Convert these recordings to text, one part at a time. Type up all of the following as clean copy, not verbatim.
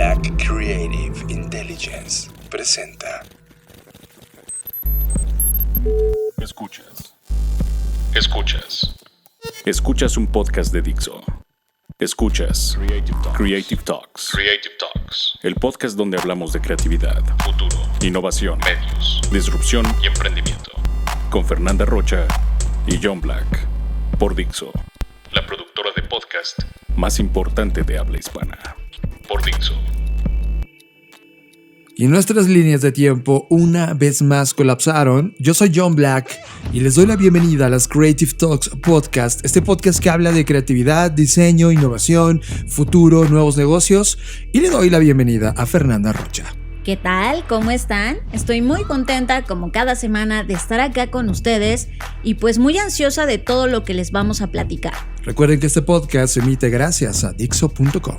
Black Creative Intelligence presenta. Escuchas un podcast de Dixo. Escuchas Creative Talks. El podcast donde hablamos de creatividad, futuro, innovación, medios, disrupción y emprendimiento. Con Fernanda Rocha y John Black. Por Dixo, la productora de podcast más importante de habla hispana. Por Dixo. Y nuestras líneas de tiempo una vez más colapsaron. Yo soy John Black y les doy la bienvenida a las Creative Talks Podcast. Este podcast que habla de creatividad, diseño, innovación, futuro, nuevos negocios. Y le doy la bienvenida a Fernanda Rocha. ¿Qué tal? ¿Cómo están? Estoy muy contenta como cada semana de estar acá con ustedes y pues muy ansiosa de todo lo que les vamos a platicar. Recuerden que este podcast se emite gracias a Dixo.com.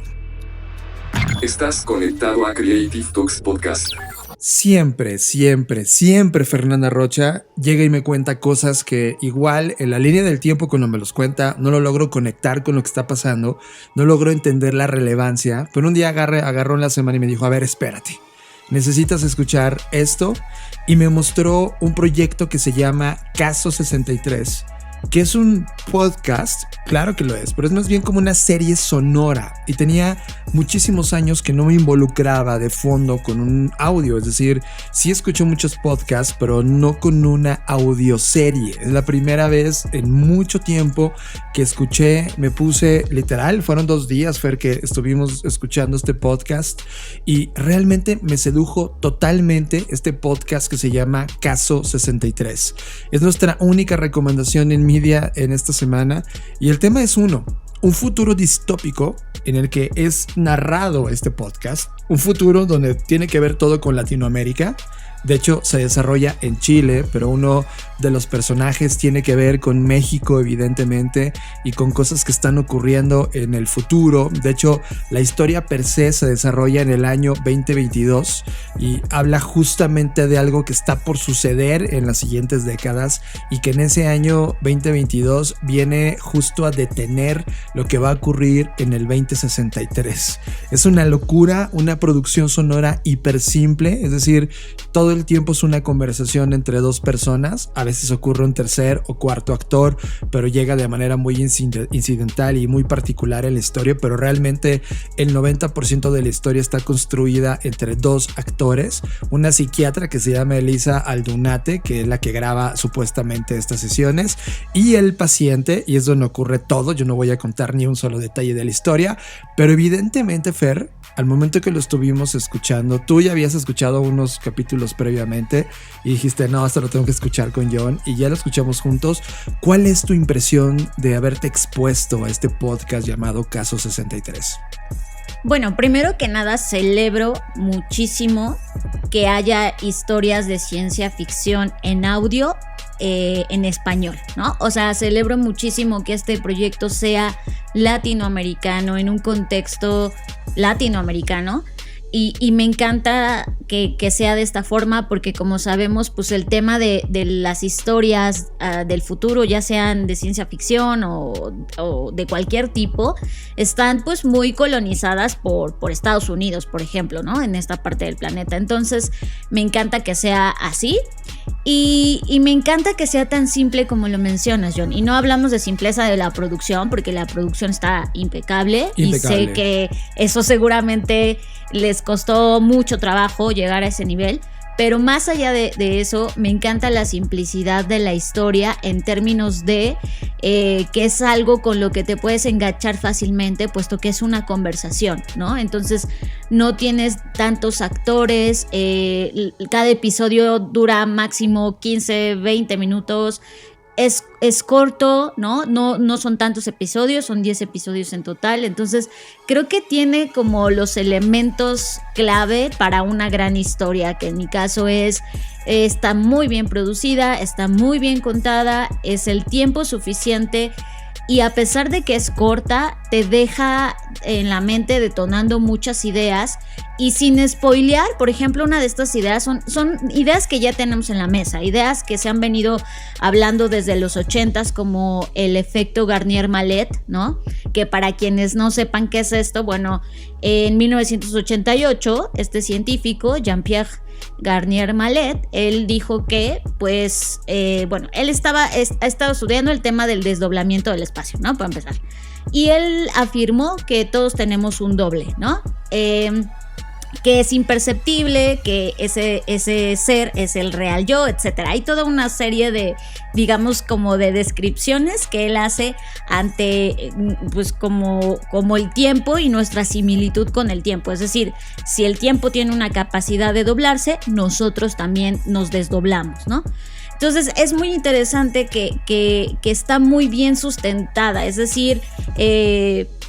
Estás conectado a Creative Talks Podcast. Siempre Fernanda Rocha llega y me cuenta cosas que igual en la línea del tiempo cuando me los cuenta no lo logro conectar con lo que está pasando, no logro entender la relevancia, pero un día agarró en la semana y me dijo, a ver, espérate, necesitas escuchar esto, y me mostró un proyecto que se llama Caso 63, que es un podcast, claro que lo es, pero es más bien como una serie sonora, y tenía muchísimos años que no me involucraba de fondo con un audio, es decir, sí escucho muchos podcasts, pero no con una audioserie. Es la primera vez en mucho tiempo que escuché, me puse literal, fueron 2 días, Fer, que estuvimos escuchando este podcast, y realmente me sedujo totalmente este podcast que se llama Caso 63. Es nuestra única recomendación en media en esta semana, y el tema es un futuro distópico en el que es narrado este podcast, un futuro donde tiene que ver todo con Latinoamérica. De hecho, se desarrolla en Chile, pero uno de los personajes tiene que ver con México, evidentemente, y con cosas que están ocurriendo en el futuro. De hecho, la historia per se se desarrolla en el año 2022 y habla justamente de algo que está por suceder en las siguientes décadas, y que en ese año 2022 viene justo a detener lo que va a ocurrir en el 2063. Es una locura, una producción sonora hiper simple, es decir, todo el tiempo es una conversación entre 2 personas, a veces ocurre un tercer o cuarto actor, pero llega de manera muy incidental y muy particular en la historia, pero realmente el 90% de la historia está construida entre 2 actores, una psiquiatra que se llama Elisa Aldunate, que es la que graba supuestamente estas sesiones, y el paciente, y es donde ocurre todo. Yo no voy a contar ni un solo detalle de la historia, pero evidentemente, Fer, al momento que lo estuvimos escuchando, tú ya habías escuchado unos capítulos previamente y dijiste, no, esto lo tengo que escuchar con John, y ya lo escuchamos juntos. ¿Cuál es tu impresión de haberte expuesto a este podcast llamado Caso 63? Bueno, primero que nada celebro muchísimo que haya historias de ciencia ficción en audio en español, ¿no? O sea, celebro muchísimo que este proyecto sea latinoamericano, en un contexto latinoamericano. Y me encanta que sea de esta forma, porque como sabemos, pues el tema de las historias del futuro, ya sean de ciencia ficción o de cualquier tipo, están pues muy colonizadas por Estados Unidos, por ejemplo, ¿no? En esta parte del planeta. Entonces me encanta que sea así, y me encanta que sea tan simple como lo mencionas, John. Y no hablamos de simpleza de la producción, porque la producción está impecable. Y sé que eso seguramente les costó mucho trabajo llegar a ese nivel, pero más allá de eso, me encanta la simplicidad de la historia en términos de que es algo con lo que te puedes enganchar fácilmente, puesto que es una conversación, ¿no? Entonces no tienes tantos actores, cada episodio dura máximo 15, 20 minutos. Es corto, ¿no? No son tantos episodios, son 10 episodios en total. Entonces creo que tiene como los elementos clave para una gran historia, que en mi caso está muy bien producida, está muy bien contada, es el tiempo suficiente y a pesar de que es corta, te deja en la mente detonando muchas ideas y sin spoilear. Por ejemplo, una de estas ideas son ideas que ya tenemos en la mesa, ideas que se han venido hablando desde los 80s, como el efecto Garnier-Mallet, ¿no? Que para quienes no sepan qué es esto, bueno, en 1988 este científico, Jean-Pierre Garnier-Mallet, él dijo que, pues, él ha estado estudiando el tema del desdoblamiento del espacio, ¿no? Para empezar. Y él afirmó que todos tenemos un doble, ¿no? Que es imperceptible, que ese ser es el real yo, etc. Hay toda una serie de, digamos, como de descripciones que él hace ante, pues, como el tiempo y nuestra similitud con el tiempo. Es decir, si el tiempo tiene una capacidad de doblarse, nosotros también nos desdoblamos, ¿no? Entonces es muy interesante que está muy bien sustentada. Es decir,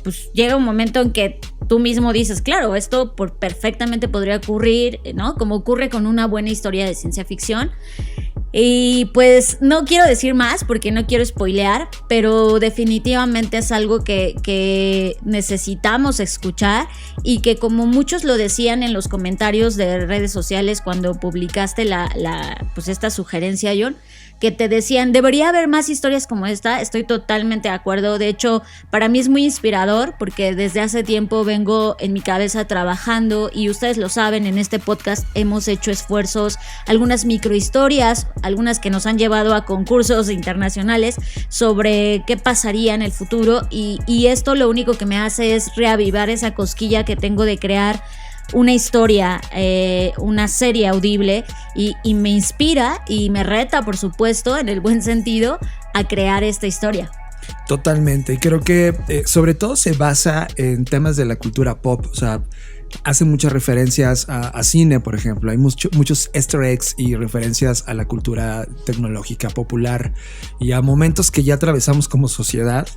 pues llega un momento en que tú mismo dices, claro, esto perfectamente podría ocurrir, ¿no? Como ocurre con una buena historia de ciencia ficción. Y pues no quiero decir más porque no quiero spoilear, pero definitivamente es algo que necesitamos escuchar, y que, como muchos lo decían en los comentarios de redes sociales cuando publicaste pues esta sugerencia, John, que te decían, debería haber más historias como esta. Estoy totalmente de acuerdo. De hecho, para mí es muy inspirador porque desde hace tiempo vengo en mi cabeza trabajando, y ustedes lo saben, en este podcast hemos hecho esfuerzos, algunas microhistorias, algunas que nos han llevado a concursos internacionales sobre qué pasaría en el futuro, y esto lo único que me hace es reavivar esa cosquilla que tengo de crear una historia, una serie audible, y me inspira y me reta, por supuesto, en el buen sentido, a crear esta historia. Totalmente. Creo que sobre todo se basa en temas de la cultura pop. O sea, hace muchas referencias a cine, por ejemplo. Hay muchos easter eggs y referencias a la cultura tecnológica popular y a momentos que ya atravesamos como sociedad,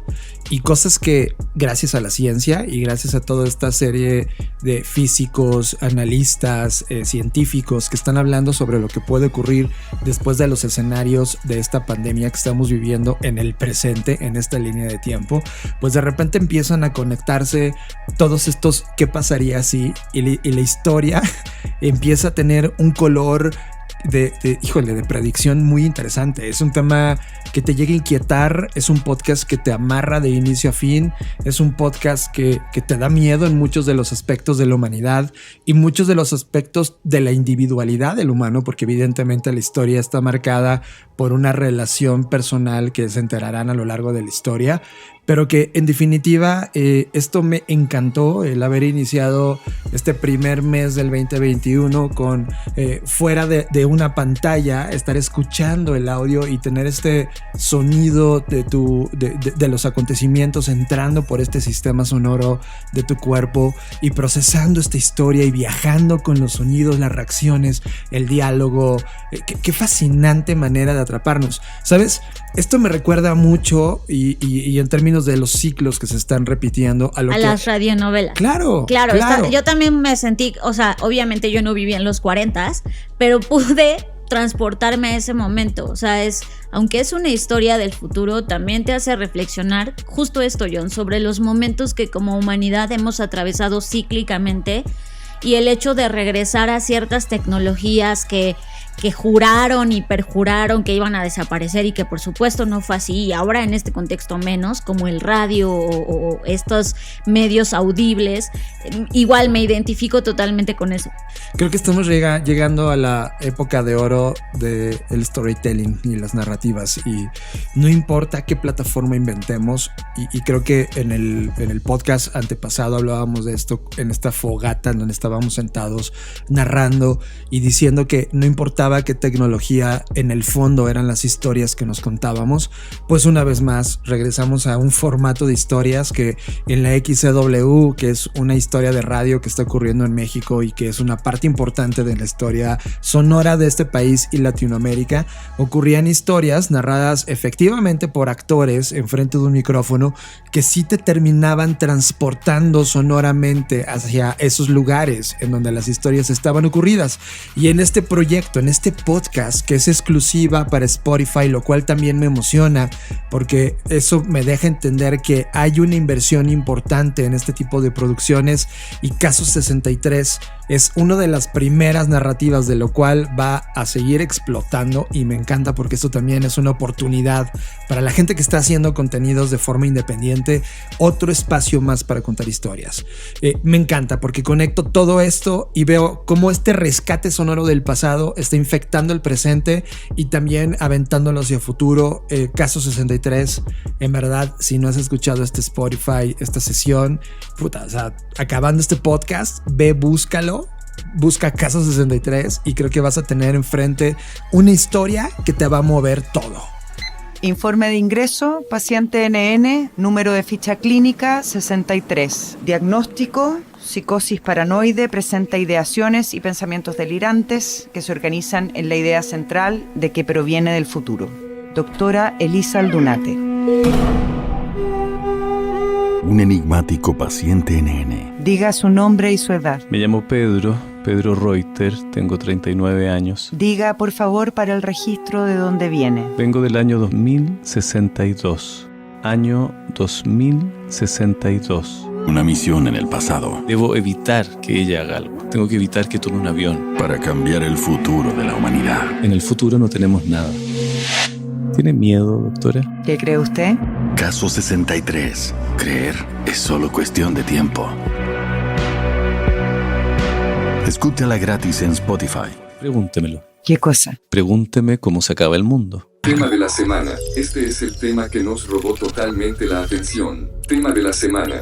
y cosas que, gracias a la ciencia y gracias a toda esta serie de físicos, analistas, científicos que están hablando sobre lo que puede ocurrir después de los escenarios de esta pandemia que estamos viviendo en el presente, en esta línea de tiempo, pues de repente empiezan a conectarse todos estos qué pasaría si, y la historia empieza a tener un color de predicción muy interesante. Es un tema que te llega a inquietar, es un podcast que te amarra de inicio a fin, es un podcast que te da miedo en muchos de los aspectos de la humanidad y muchos de los aspectos de la individualidad del humano, porque evidentemente la historia está marcada por una relación personal que se enterarán a lo largo de la historia, pero que en definitiva esto me encantó, el haber iniciado este primer mes del 2021 con fuera de una pantalla, estar escuchando el audio y tener este sonido de los acontecimientos entrando por este sistema sonoro de tu cuerpo y procesando esta historia y viajando con los sonidos, las reacciones, el diálogo. Qué fascinante manera de atraparnos, ¿sabes? Esto me recuerda mucho y en términos de los ciclos que se están repitiendo a las radionovelas. Claro. Yo también me sentí, o sea, obviamente yo no viví en los 40s, pero pude transportarme a ese momento. O sea, aunque es una historia del futuro, también te hace reflexionar justo esto, John, sobre los momentos que como humanidad hemos atravesado cíclicamente, y el hecho de regresar a ciertas tecnologías que juraron y perjuraron que iban a desaparecer, y que por supuesto no fue así, y ahora en este contexto menos, como el radio o estos medios audibles. Igual me identifico totalmente con eso. Creo que estamos llegando a la época de oro del storytelling y las narrativas, y no importa qué plataforma inventemos, y creo que en el podcast antepasado hablábamos de esto, en esta fogata en donde estábamos sentados narrando y diciendo que no importaba qué tecnología, en el fondo eran las historias que nos contábamos. Pues una vez más regresamos a un formato de historias que en la XCW, que es una historia de radio que está ocurriendo en México y que es una parte importante de la historia sonora de este país y Latinoamérica, ocurrían historias narradas efectivamente por actores enfrente de un micrófono que sí te terminaban transportando sonoramente hacia esos lugares en donde las historias estaban ocurridas. Y en este proyecto, en este podcast que es exclusiva para Spotify, lo cual también me emociona porque eso me deja entender que hay una inversión importante en este tipo de producciones y Caso 63 es una de las primeras narrativas, de lo cual va a seguir explotando y me encanta porque esto también es una oportunidad para la gente que está haciendo contenidos de forma independiente, otro espacio más para contar historias. Me encanta porque conecto todo esto y veo cómo este rescate sonoro del pasado está infectando el presente y también aventándolo hacia futuro. Caso 63, en verdad, si no has escuchado este Spotify, esta sesión, puta, o sea, acabando este podcast, ve, búscalo. Busca Caso 63 y creo que vas a tener enfrente una historia que te va a mover todo. Informe de ingreso, paciente NN, número de ficha clínica 63. Diagnóstico, psicosis paranoide, presenta ideaciones y pensamientos delirantes que se organizan en la idea central de que proviene del futuro. Doctora Elisa Aldunate. Un enigmático paciente NN. Diga su nombre y su edad. Me llamo Pedro Reuter, tengo 39 años. Diga, por favor, para el registro de dónde viene. Vengo del año 2062. Año 2062. Una misión en el pasado. Debo evitar que ella haga algo. Tengo que evitar que tome un avión. Para cambiar el futuro de la humanidad. En el futuro no tenemos nada. ¿Tiene miedo, doctora? ¿Qué cree usted? Caso 63. Creer es solo cuestión de tiempo. Escúchala gratis en Spotify. Pregúntemelo. ¿Qué cosa? Pregúnteme cómo se acaba el mundo. Tema de la semana. Este es el tema que nos robó totalmente la atención. Tema de la semana.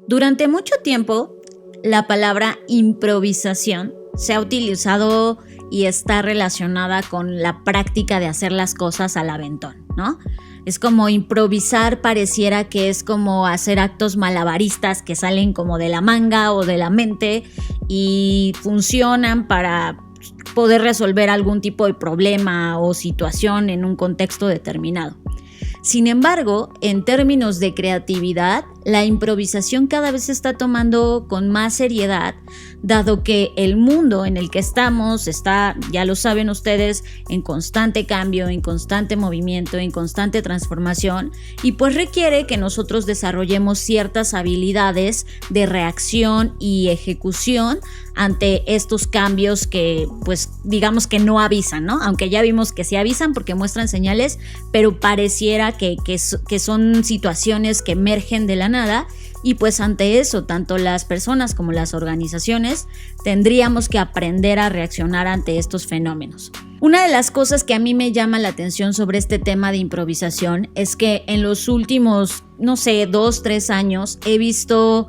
Durante mucho tiempo, la palabra improvisación se ha utilizado y está relacionada con la práctica de hacer las cosas al aventón, ¿no? Es como improvisar, pareciera que es como hacer actos malabaristas que salen como de la manga o de la mente y funcionan para poder resolver algún tipo de problema o situación en un contexto determinado. Sin embargo, en términos de creatividad, la improvisación cada vez se está tomando con más seriedad, dado que el mundo en el que estamos está, ya lo saben ustedes, en constante cambio, en constante movimiento, en constante transformación, y pues requiere que nosotros desarrollemos ciertas habilidades de reacción y ejecución ante estos cambios que, pues, digamos que no avisan, ¿no? Aunque ya vimos que sí avisan porque muestran señales, pero pareciera que son situaciones que emergen de la nada y pues ante eso, tanto las personas como las organizaciones tendríamos que aprender a reaccionar ante estos fenómenos. Una de las cosas que a mí me llama la atención sobre este tema de improvisación es que en los últimos, 2-3 años he visto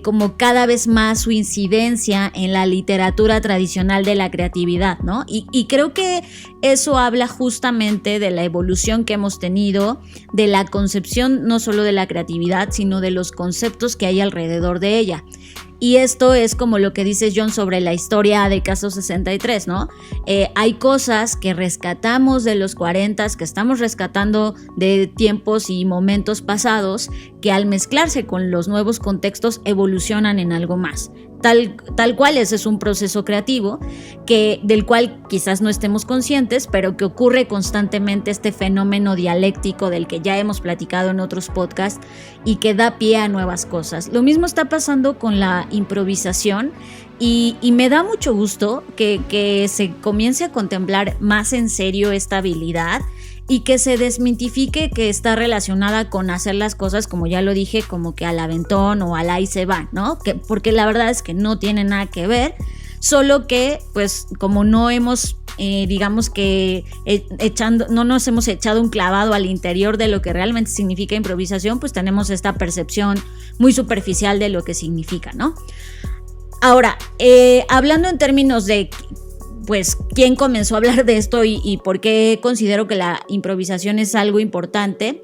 como cada vez más su incidencia en la literatura tradicional de la creatividad, ¿no? Y creo que eso habla justamente de la evolución que hemos tenido, de la concepción no solo de la creatividad, sino de los conceptos que hay alrededor de ella. Y esto es como lo que dice John sobre la historia de Caso 63, ¿no? Hay cosas que rescatamos de los 40s, que estamos rescatando de tiempos y momentos pasados, que al mezclarse con los nuevos contextos evolucionan en algo más. Tal cual ese es un proceso creativo del cual quizás no estemos conscientes, pero que ocurre constantemente, este fenómeno dialéctico del que ya hemos platicado en otros podcasts y que da pie a nuevas cosas. Lo mismo está pasando con la improvisación y me da mucho gusto que se comience a contemplar más en serio esta habilidad y que se desmitifique que está relacionada con hacer las cosas, como ya lo dije, como que al aventón o al ahí se va, ¿no? Porque la verdad es que no tiene nada que ver, solo que pues como no hemos, digamos que no nos hemos echado un clavado al interior de lo que realmente significa improvisación, pues tenemos esta percepción muy superficial de lo que significa, ¿no? Ahora, hablando en términos de pues quién comenzó a hablar de esto y por qué considero que la improvisación es algo importante.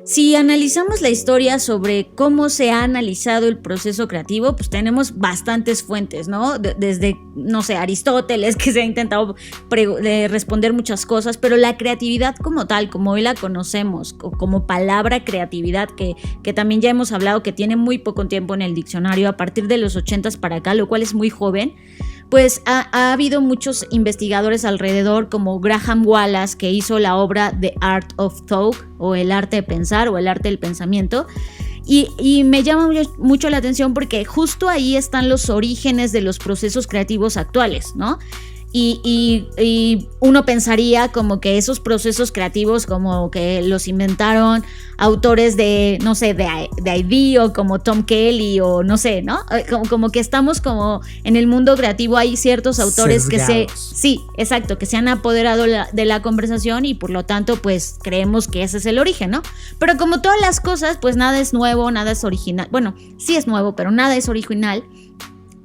Si analizamos la historia sobre cómo se ha analizado el proceso creativo, pues tenemos bastantes fuentes, ¿no? Desde, Aristóteles, que se ha intentado responder muchas cosas, pero la creatividad como tal, como hoy la conocemos, como palabra creatividad, que también ya hemos hablado que tiene muy poco tiempo en el diccionario, a partir de los 80s para acá, lo cual es muy joven, pues ha habido muchos investigadores alrededor, como Graham Wallace, que hizo la obra The Art of Thought, o el arte de pensar, o el arte del pensamiento. Y me llama mucho la atención porque justo ahí están los orígenes de los procesos creativos actuales, ¿no? Y uno pensaría como que esos procesos creativos como que los inventaron autores de, no sé, de ID o como Tom Kelly o no sé, ¿no? Como que estamos como en el mundo creativo, hay ciertos autores sesgados. sí, exacto, que se han apoderado de la conversación y por lo tanto pues creemos que ese es el origen, ¿no? Pero como todas las cosas, pues nada es nuevo, nada es original. Bueno, sí es nuevo, pero nada es original.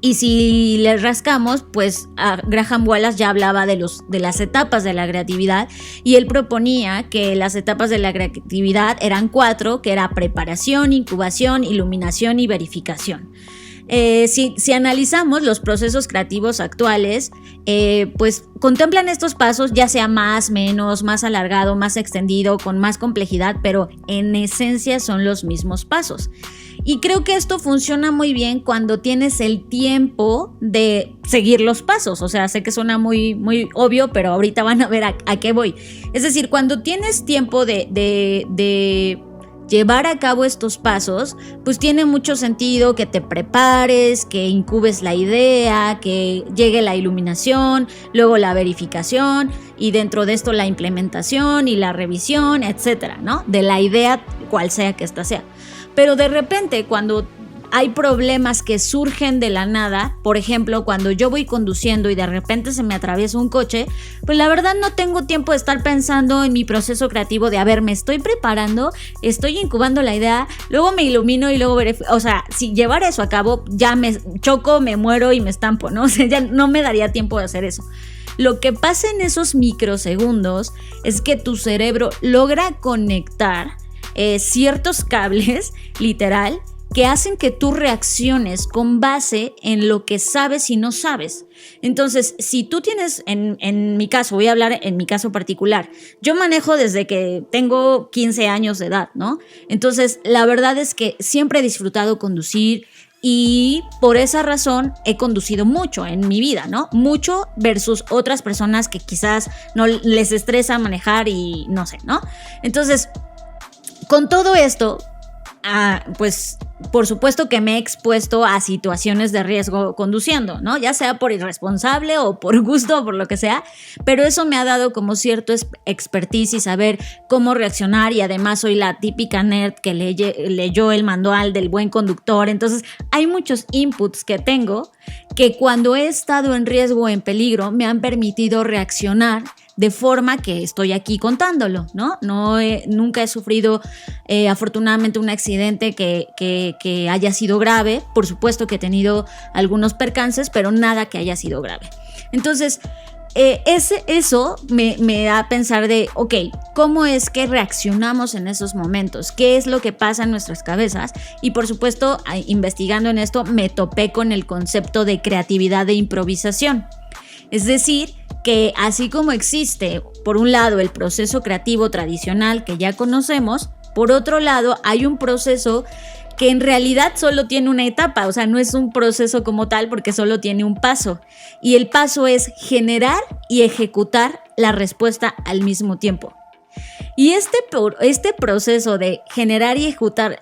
Y si le rascamos, pues Graham Wallace ya hablaba de las etapas de la creatividad y él proponía que las etapas de la creatividad eran 4, que era preparación, incubación, iluminación y verificación. Si analizamos los procesos creativos actuales, pues contemplan estos pasos, ya sea más, menos, más alargado, más extendido, con más complejidad, pero en esencia son los mismos pasos. Y creo que esto funciona muy bien cuando tienes el tiempo de seguir los pasos. O sea, sé que suena muy, muy obvio, pero ahorita van a ver a qué voy. Es decir, cuando tienes tiempo de llevar a cabo estos pasos, pues tiene mucho sentido que te prepares, que incubes la idea, que llegue la iluminación, luego la verificación y dentro de esto la implementación y la revisión, etcétera, ¿no? De la idea, cual sea que esta sea. Pero de repente, cuando hay problemas que surgen de la nada, por ejemplo, cuando yo voy conduciendo y de repente se me atraviesa un coche, pues la verdad no tengo tiempo de estar pensando en mi proceso creativo de, a ver, me estoy preparando, estoy incubando la idea, luego me ilumino y luego verifico. O sea, si llevara eso a cabo, ya me choco, me muero y me estampo, ¿no? O sea, ya no me daría tiempo de hacer eso. Lo que pasa en esos microsegundos es que tu cerebro logra conectar ciertos cables, literal, que hacen que tú reacciones con base en lo que sabes y no sabes. Entonces, si tú tienes, en mi caso, voy a hablar en mi caso particular, yo manejo desde que tengo 15 años de edad, ¿no? Entonces, la verdad es que siempre he disfrutado conducir y por esa razón he conducido mucho en mi vida, ¿no? Mucho versus otras personas que quizás no les estresa manejar y no sé, ¿no? Entonces, con todo esto, pues por supuesto que me he expuesto a situaciones de riesgo conduciendo, ¿no? Ya sea por irresponsable o por gusto o por lo que sea, pero eso me ha dado como cierto expertise y saber cómo reaccionar, y además soy la típica nerd que leyó el manual del buen conductor. Entonces hay muchos inputs que tengo que cuando he estado en riesgo o en peligro me han permitido reaccionar de forma que estoy aquí contándolo, ¿no? Nunca he sufrido afortunadamente un accidente que haya sido grave. Por supuesto que he tenido algunos percances, pero nada que haya sido grave. Entonces, eso me da a pensar de, ok, ¿cómo es que reaccionamos en esos momentos? ¿Qué es lo que pasa en nuestras cabezas? Y por supuesto, investigando en esto, me topé con el concepto de creatividad de improvisación. Es decir, que así como existe, por un lado, el proceso creativo tradicional que ya conocemos, por otro lado, hay un proceso que en realidad solo tiene una etapa, o sea, no es un proceso como tal porque solo tiene un paso. Y el paso es generar y ejecutar la respuesta al mismo tiempo. Y este proceso de generar y ejecutar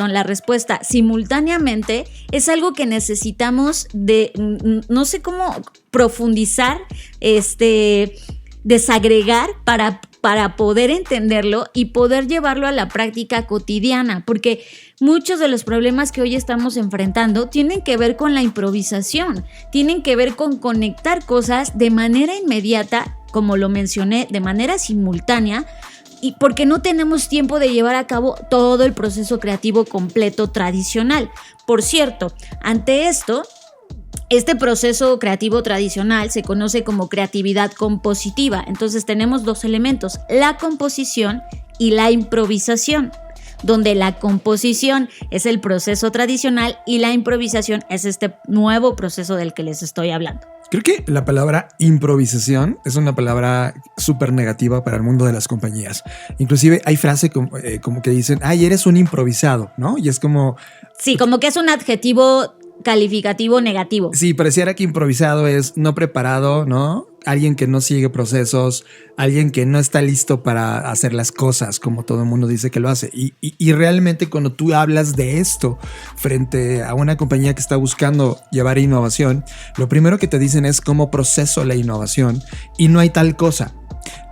la respuesta simultáneamente es algo que necesitamos de, no sé cómo profundizar, desagregar para poder entenderlo y poder llevarlo a la práctica cotidiana, porque muchos de los problemas que hoy estamos enfrentando tienen que ver con la improvisación, tienen que ver con conectar cosas de manera inmediata, como lo mencioné, de manera simultánea, y porque no tenemos tiempo de llevar a cabo todo el proceso creativo completo tradicional. Por cierto, ante esto, este proceso creativo tradicional se conoce como creatividad compositiva. Entonces tenemos dos elementos, la composición y la improvisación, donde la composición es el proceso tradicional y la improvisación es este nuevo proceso del que les estoy hablando. Creo que la palabra improvisación es una palabra súper negativa para el mundo de las compañías. Inclusive hay frases como que dicen, ay, eres un improvisado, ¿no? Y es como... Sí, como que es un adjetivo calificativo negativo. Sí, pareciera que improvisado es no preparado, ¿no? Alguien que no sigue procesos, alguien que no está listo para hacer las cosas como todo el mundo dice que lo hace. Y realmente cuando tú hablas de esto frente a una compañía que está buscando llevar innovación, lo primero que te dicen es cómo proceso la innovación y no hay tal cosa.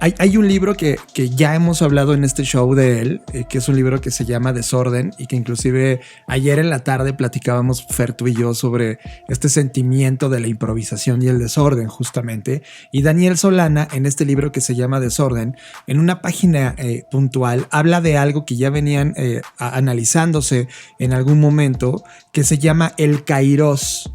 Hay un libro que ya hemos hablado en este show de él, que es un libro que se llama Desorden y que inclusive ayer en la tarde platicábamos Fer, tú y yo sobre este sentimiento de la improvisación y el desorden justamente. Y Daniel Solana en este libro que se llama Desorden, en una página puntual, habla de algo que ya venían analizándose en algún momento que se llama el kairos.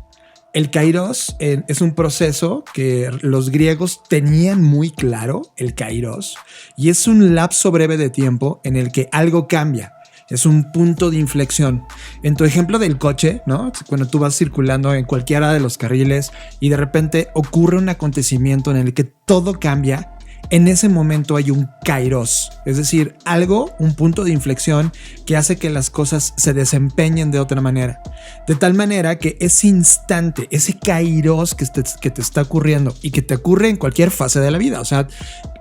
El kairos es un proceso que los griegos tenían muy claro, el kairos, y es un lapso breve de tiempo en el que algo cambia. Es un punto de inflexión. En tu ejemplo del coche, ¿no? Cuando tú vas circulando en cualquiera de los carriles y de repente ocurre un acontecimiento en el que todo cambia, en ese momento hay un kairos, es decir, algo, un punto de inflexión que hace que las cosas se desempeñen de otra manera. De tal manera que ese instante, ese kairos que te está ocurriendo y que te ocurre en cualquier fase de la vida, o sea,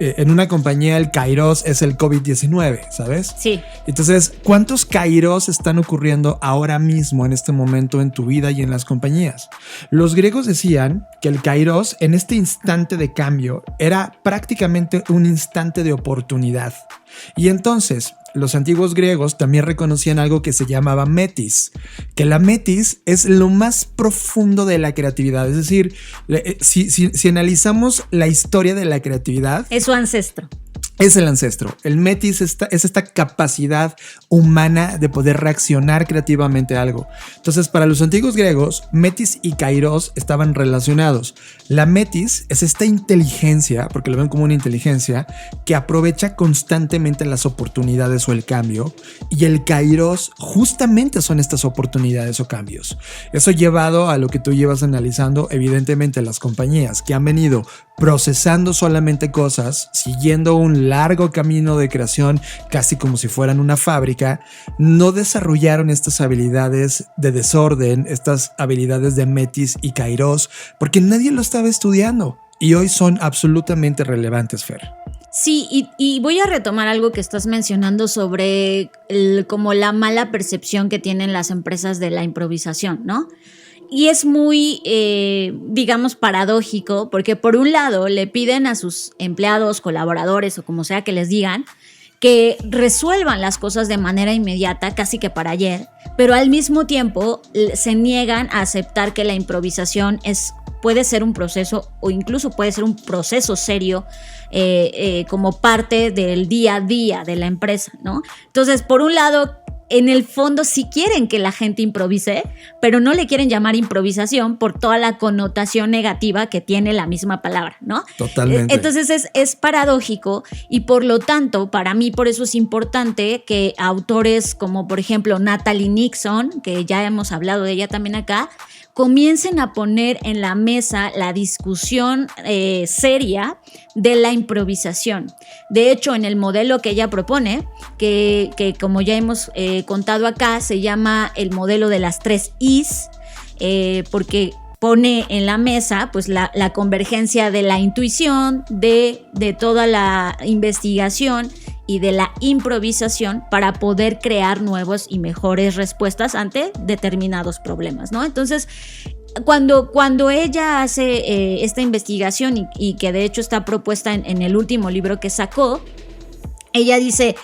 en una compañía el kairos es el COVID-19, ¿sabes? Sí. Entonces, ¿cuántos kairos están ocurriendo ahora mismo en este momento en tu vida y en las compañías? Los griegos decían que el kairos en este instante de cambio era prácticamente un instante de oportunidad. Y entonces los antiguos griegos también reconocían algo que se llamaba metis, que la metis es lo más profundo de la creatividad. Es decir, si analizamos la historia de la creatividad, es su ancestro. Es el ancestro. El metis es esta capacidad humana de poder reaccionar creativamente a algo. Entonces, para los antiguos griegos, metis y kairos estaban relacionados. La metis es esta inteligencia, porque lo ven como una inteligencia, que aprovecha constantemente las oportunidades o el cambio. Y el kairos justamente son estas oportunidades o cambios. Eso llevado a lo que tú llevas analizando, evidentemente las compañías que han venido procesando solamente cosas, siguiendo un largo camino de creación, casi como si fueran una fábrica, no desarrollaron estas habilidades de desorden, estas habilidades de metis y kairos, porque nadie lo estaba estudiando y hoy son absolutamente relevantes, Fer. Sí, y voy a retomar algo que estás mencionando sobre como la mala percepción que tienen las empresas de la improvisación, ¿no? Y es muy, digamos, paradójico, porque por un lado le piden a sus empleados, colaboradores o como sea que les digan, que resuelvan las cosas de manera inmediata, casi que para ayer, pero al mismo tiempo se niegan a aceptar que la improvisación puede ser un proceso o incluso puede ser un proceso serio como parte del día a día de la empresa, ¿no? Entonces, por un lado, en el fondo sí quieren que la gente improvise, pero no le quieren llamar improvisación por toda la connotación negativa que tiene la misma palabra, ¿no? Totalmente. Entonces es paradójico y por lo tanto, para mí por eso es importante que autores como por ejemplo Natalie Nixon, que ya hemos hablado de ella también acá, comiencen a poner en la mesa la discusión seria de la improvisación. De hecho, en el modelo que ella propone, que como ya hemos contado acá, se llama el modelo de las 3 Is, porque pone en la mesa pues la convergencia de la intuición, de toda la investigación y de la improvisación para poder crear nuevas y mejores respuestas ante determinados problemas, ¿no? Entonces, cuando ella hace esta investigación y que de hecho está propuesta en el último libro que sacó, ella dice,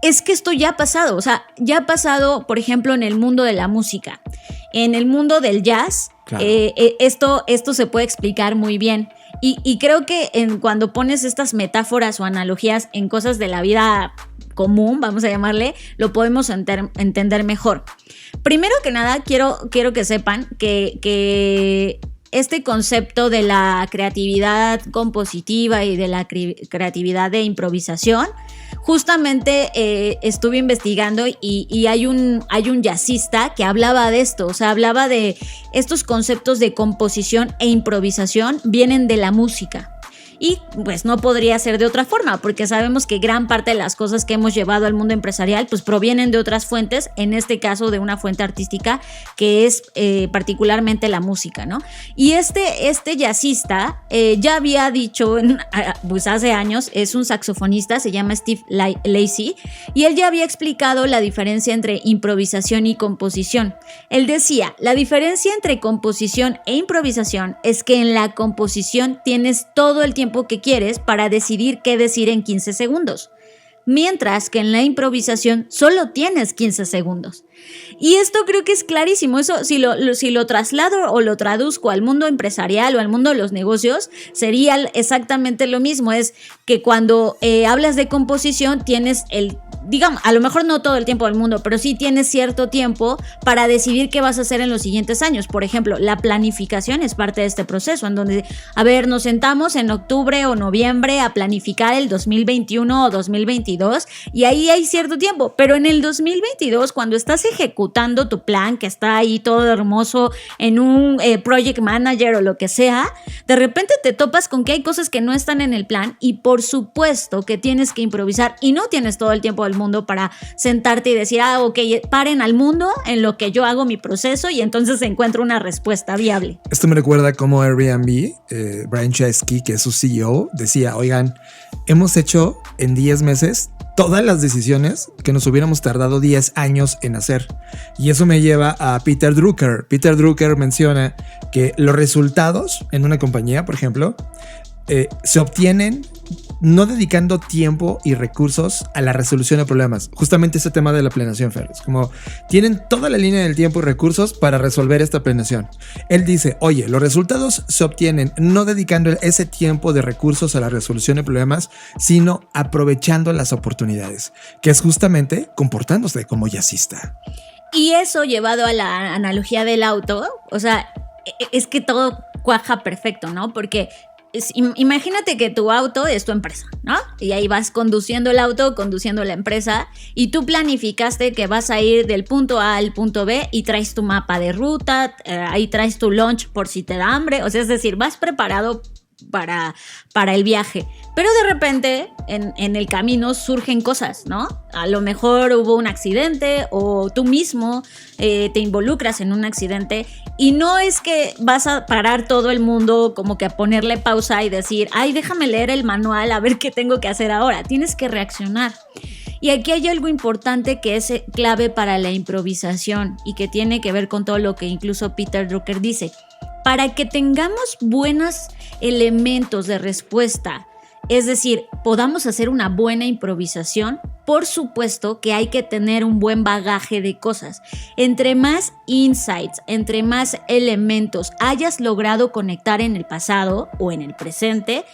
es que esto ya ha pasado, o sea, ya ha pasado, por ejemplo, en el mundo de la música, en el mundo del jazz, claro. Esto se puede explicar muy bien. Y creo que cuando pones estas metáforas o analogías en cosas de la vida común, vamos a llamarle, lo podemos entender mejor. Primero que nada, quiero que sepan que este concepto de la creatividad compositiva y de la creatividad de improvisación, justamente estuve investigando y hay un jazzista que hablaba de esto, o sea, hablaba de estos conceptos de composición e improvisación vienen de la música. Y pues no podría ser de otra forma, porque sabemos que gran parte de las cosas que hemos llevado al mundo empresarial pues provienen de otras fuentes, en este caso de una fuente artística que es particularmente la música, ¿no? Y este jazzista ya había dicho pues hace años, es un saxofonista, se llama Steve Lacy, y él ya había explicado la diferencia entre improvisación y composición. Él decía, la diferencia entre composición e improvisación es que en la composición tienes todo el tiempo que quieres para decidir qué decir en 15 segundos, mientras que en la improvisación solo tienes 15 segundos. Y esto creo que es clarísimo. Eso, si lo traslado o lo traduzco al mundo empresarial o al mundo de los negocios, sería exactamente lo mismo. Es que cuando hablas de composición tienes digamos, a lo mejor no todo el tiempo del mundo, pero sí tienes cierto tiempo para decidir qué vas a hacer en los siguientes años. Por ejemplo, la planificación es parte de este proceso, en donde, nos sentamos en octubre o noviembre a planificar el 2021 o 2022, y ahí hay cierto tiempo. Pero en el 2022, cuando estás ejecutando tu plan, que está ahí todo hermoso en un project manager o lo que sea, de repente te topas con que hay cosas que no están en el plan, y por supuesto que tienes que improvisar, y no tienes todo el tiempo del mundo para sentarte y decir, ok, paren al mundo en lo que yo hago mi proceso y entonces encuentro una respuesta viable. Esto me recuerda como Airbnb, Brian Chesky, que es su CEO, decía, oigan, hemos hecho en 10 meses todas las decisiones que nos hubiéramos tardado 10 años en hacer. Y eso me lleva a Peter Drucker. Peter Drucker menciona que los resultados en una compañía, por ejemplo, se obtienen no dedicando tiempo y recursos a la resolución de problemas. Justamente ese tema de la planeación, Fer. Es como tienen toda la línea del tiempo y recursos para resolver esta planeación. Él dice, oye, los resultados se obtienen no dedicando ese tiempo de recursos a la resolución de problemas, sino aprovechando las oportunidades, que es justamente comportándose como jazzista. Y eso llevado a la analogía del auto, o sea, es que todo cuaja perfecto, ¿no? Porque imagínate que tu auto es tu empresa, ¿no? Y ahí vas conduciendo el auto, conduciendo la empresa, y tú planificaste que vas a ir del punto A al punto B y traes tu mapa de ruta, ahí traes tu lunch por si te da hambre, o sea, es decir, vas preparado para el viaje. Pero de repente en el camino surgen cosas, ¿no? A lo mejor hubo un accidente o tú mismo te involucras en un accidente, y no es que vas a parar todo el mundo como que a ponerle pausa y decir, ay, déjame leer el manual a ver qué tengo que hacer ahora. Tienes que reaccionar. Y aquí hay algo importante que es clave para la improvisación y que tiene que ver con todo lo que incluso Peter Drucker dice. Para que tengamos buenos elementos de respuesta, es decir, podamos hacer una buena improvisación, por supuesto que hay que tener un buen bagaje de cosas. Entre más insights, entre más elementos hayas logrado conectar en el pasado o en el presente,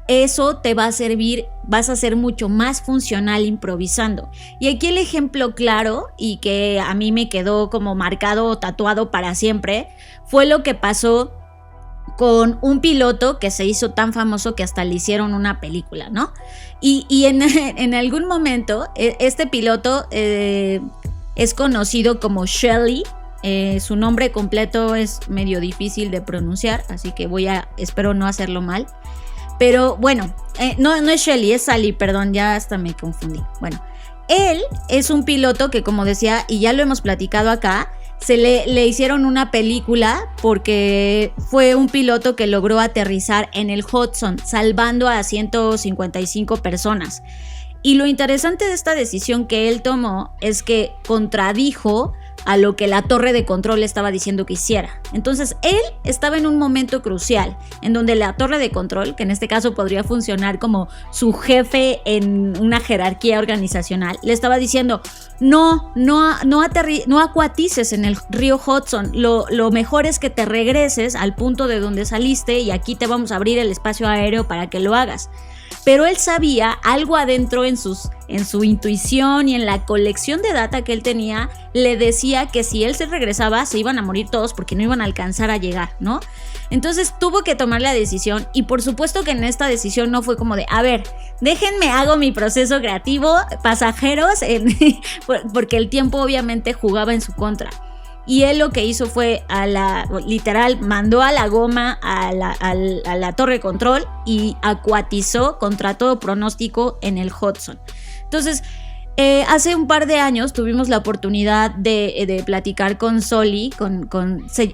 eso te va a servir, vas a ser mucho más funcional improvisando. Y aquí el ejemplo claro, y que a mí me quedó como marcado o tatuado para siempre, fue lo que pasó con un piloto que se hizo tan famoso que hasta le hicieron una película, ¿no? Y en algún momento, este piloto es conocido como Shelley. Su nombre completo es medio difícil de pronunciar, así que espero no hacerlo mal. Pero bueno, no es Shelley, es Sally, perdón, ya hasta me confundí. Bueno, él es un piloto que, como decía, y ya lo hemos platicado acá, le hicieron una película porque fue un piloto que logró aterrizar en el Hudson, salvando a 155 personas. Y lo interesante de esta decisión que él tomó es que contradijo a lo que la torre de control estaba diciendo que hiciera. Entonces él estaba en un momento crucial en donde la torre de control, que en este caso podría funcionar como su jefe en una jerarquía organizacional, le estaba diciendo no acuatices en el río Hudson, lo mejor es que te regreses al punto de donde saliste y aquí te vamos a abrir el espacio aéreo para que lo hagas. Pero él sabía algo adentro en su intuición y en la colección de data que él tenía, le decía que si él se regresaba se iban a morir todos porque no iban a alcanzar a llegar, ¿no? Entonces tuvo que tomar la decisión, y por supuesto que en esta decisión no fue como de, a ver, déjenme hago mi proceso creativo, pasajeros, porque el tiempo obviamente jugaba en su contra. y él lo que hizo fue literal mandó a la goma a la torre de control y acuatizó contra todo pronóstico en el Hudson. Entonces, hace un par de años tuvimos la oportunidad de platicar con Sully,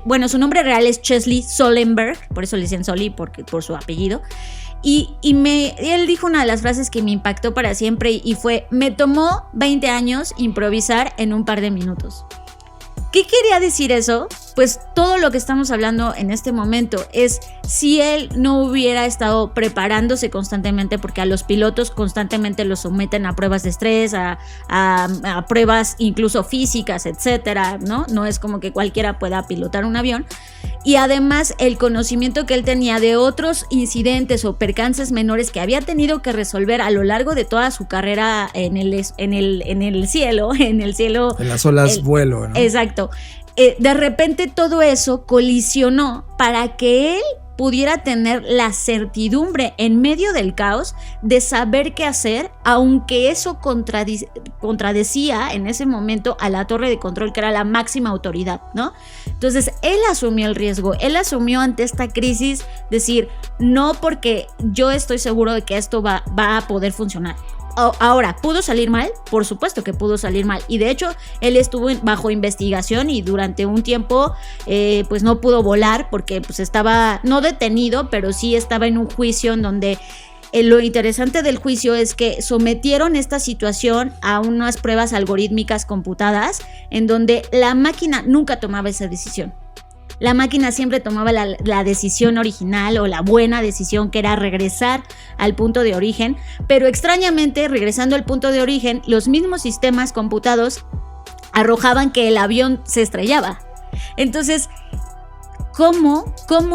bueno, su nombre real es Chesley Sullenberg, por eso le dicen Sully por su apellido. Y él dijo una de las frases que me impactó para siempre y fue: me tomó 20 años improvisar en un par de minutos. ¿Qué quería decir eso? Pues todo lo que estamos hablando en este momento es si él no hubiera estado preparándose constantemente, porque a los pilotos constantemente los someten a pruebas de estrés, a pruebas incluso físicas, etcétera, ¿no? No es como que cualquiera pueda pilotar un avión. Y además el conocimiento que él tenía de otros incidentes o percances menores que había tenido que resolver a lo largo de toda su carrera en el cielo. En las olas vuelo, ¿no? Exacto. De repente todo eso colisionó para que él pudiera tener la certidumbre en medio del caos de saber qué hacer, aunque eso contradecía en ese momento a la torre de control, que era la máxima autoridad, ¿no? Entonces él asumió el riesgo, él asumió ante esta crisis decir, no, porque yo estoy seguro de que esto va a poder funcionar. Ahora, ¿pudo salir mal? Por supuesto que pudo salir mal, y de hecho él estuvo bajo investigación y durante un tiempo pues no pudo volar porque pues estaba no detenido, pero sí estaba en un juicio en donde lo interesante del juicio es que sometieron esta situación a unas pruebas algorítmicas computadas en donde la máquina nunca tomaba esa decisión. La máquina siempre tomaba la decisión original o la buena decisión, que era regresar al punto de origen, pero extrañamente, regresando al punto de origen, los mismos sistemas computados arrojaban que el avión se estrellaba. Entonces, ¿cómo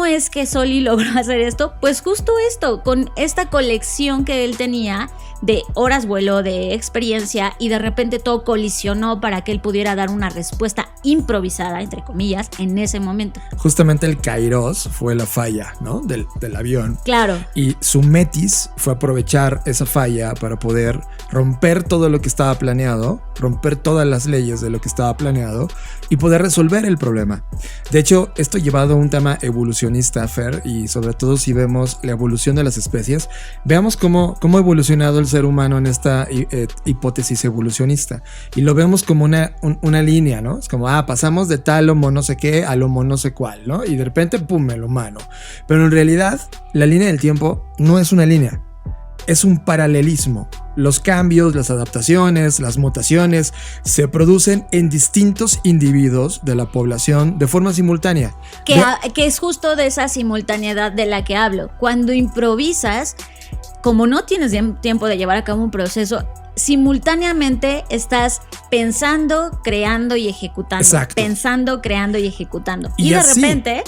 es que Sully logró hacer esto? Pues justo esto, con esta colección que él tenía de horas vuelo, de experiencia, y de repente todo colisionó para que él pudiera dar una respuesta improvisada, entre comillas, en ese momento. Justamente el Kairos fue la falla, ¿no? del avión. Claro. Y su metis fue aprovechar esa falla para poder romper todo lo que estaba planeado, romper todas las leyes de lo que estaba planeado y poder resolver el problema. De hecho, esto llevado a un tema evolucionista, Fer, y sobre todo si vemos la evolución de las especies, veamos cómo ha evolucionado el ser humano en esta hipótesis evolucionista, y lo vemos como una línea, ¿no? Es como, pasamos de tal homo no sé qué al homo no sé cuál, ¿no? Y de repente, pum, el humano. Pero en realidad, la línea del tiempo no es una línea, es un paralelismo. Los cambios, las adaptaciones, las mutaciones se producen en distintos individuos de la población de forma simultánea. Que es justo de esa simultaneidad de la que hablo. Cuando improvisas, como no tienes tiempo de llevar a cabo un proceso, simultáneamente estás pensando, creando y ejecutando. Exacto. Pensando, creando y ejecutando. Y de así, repente,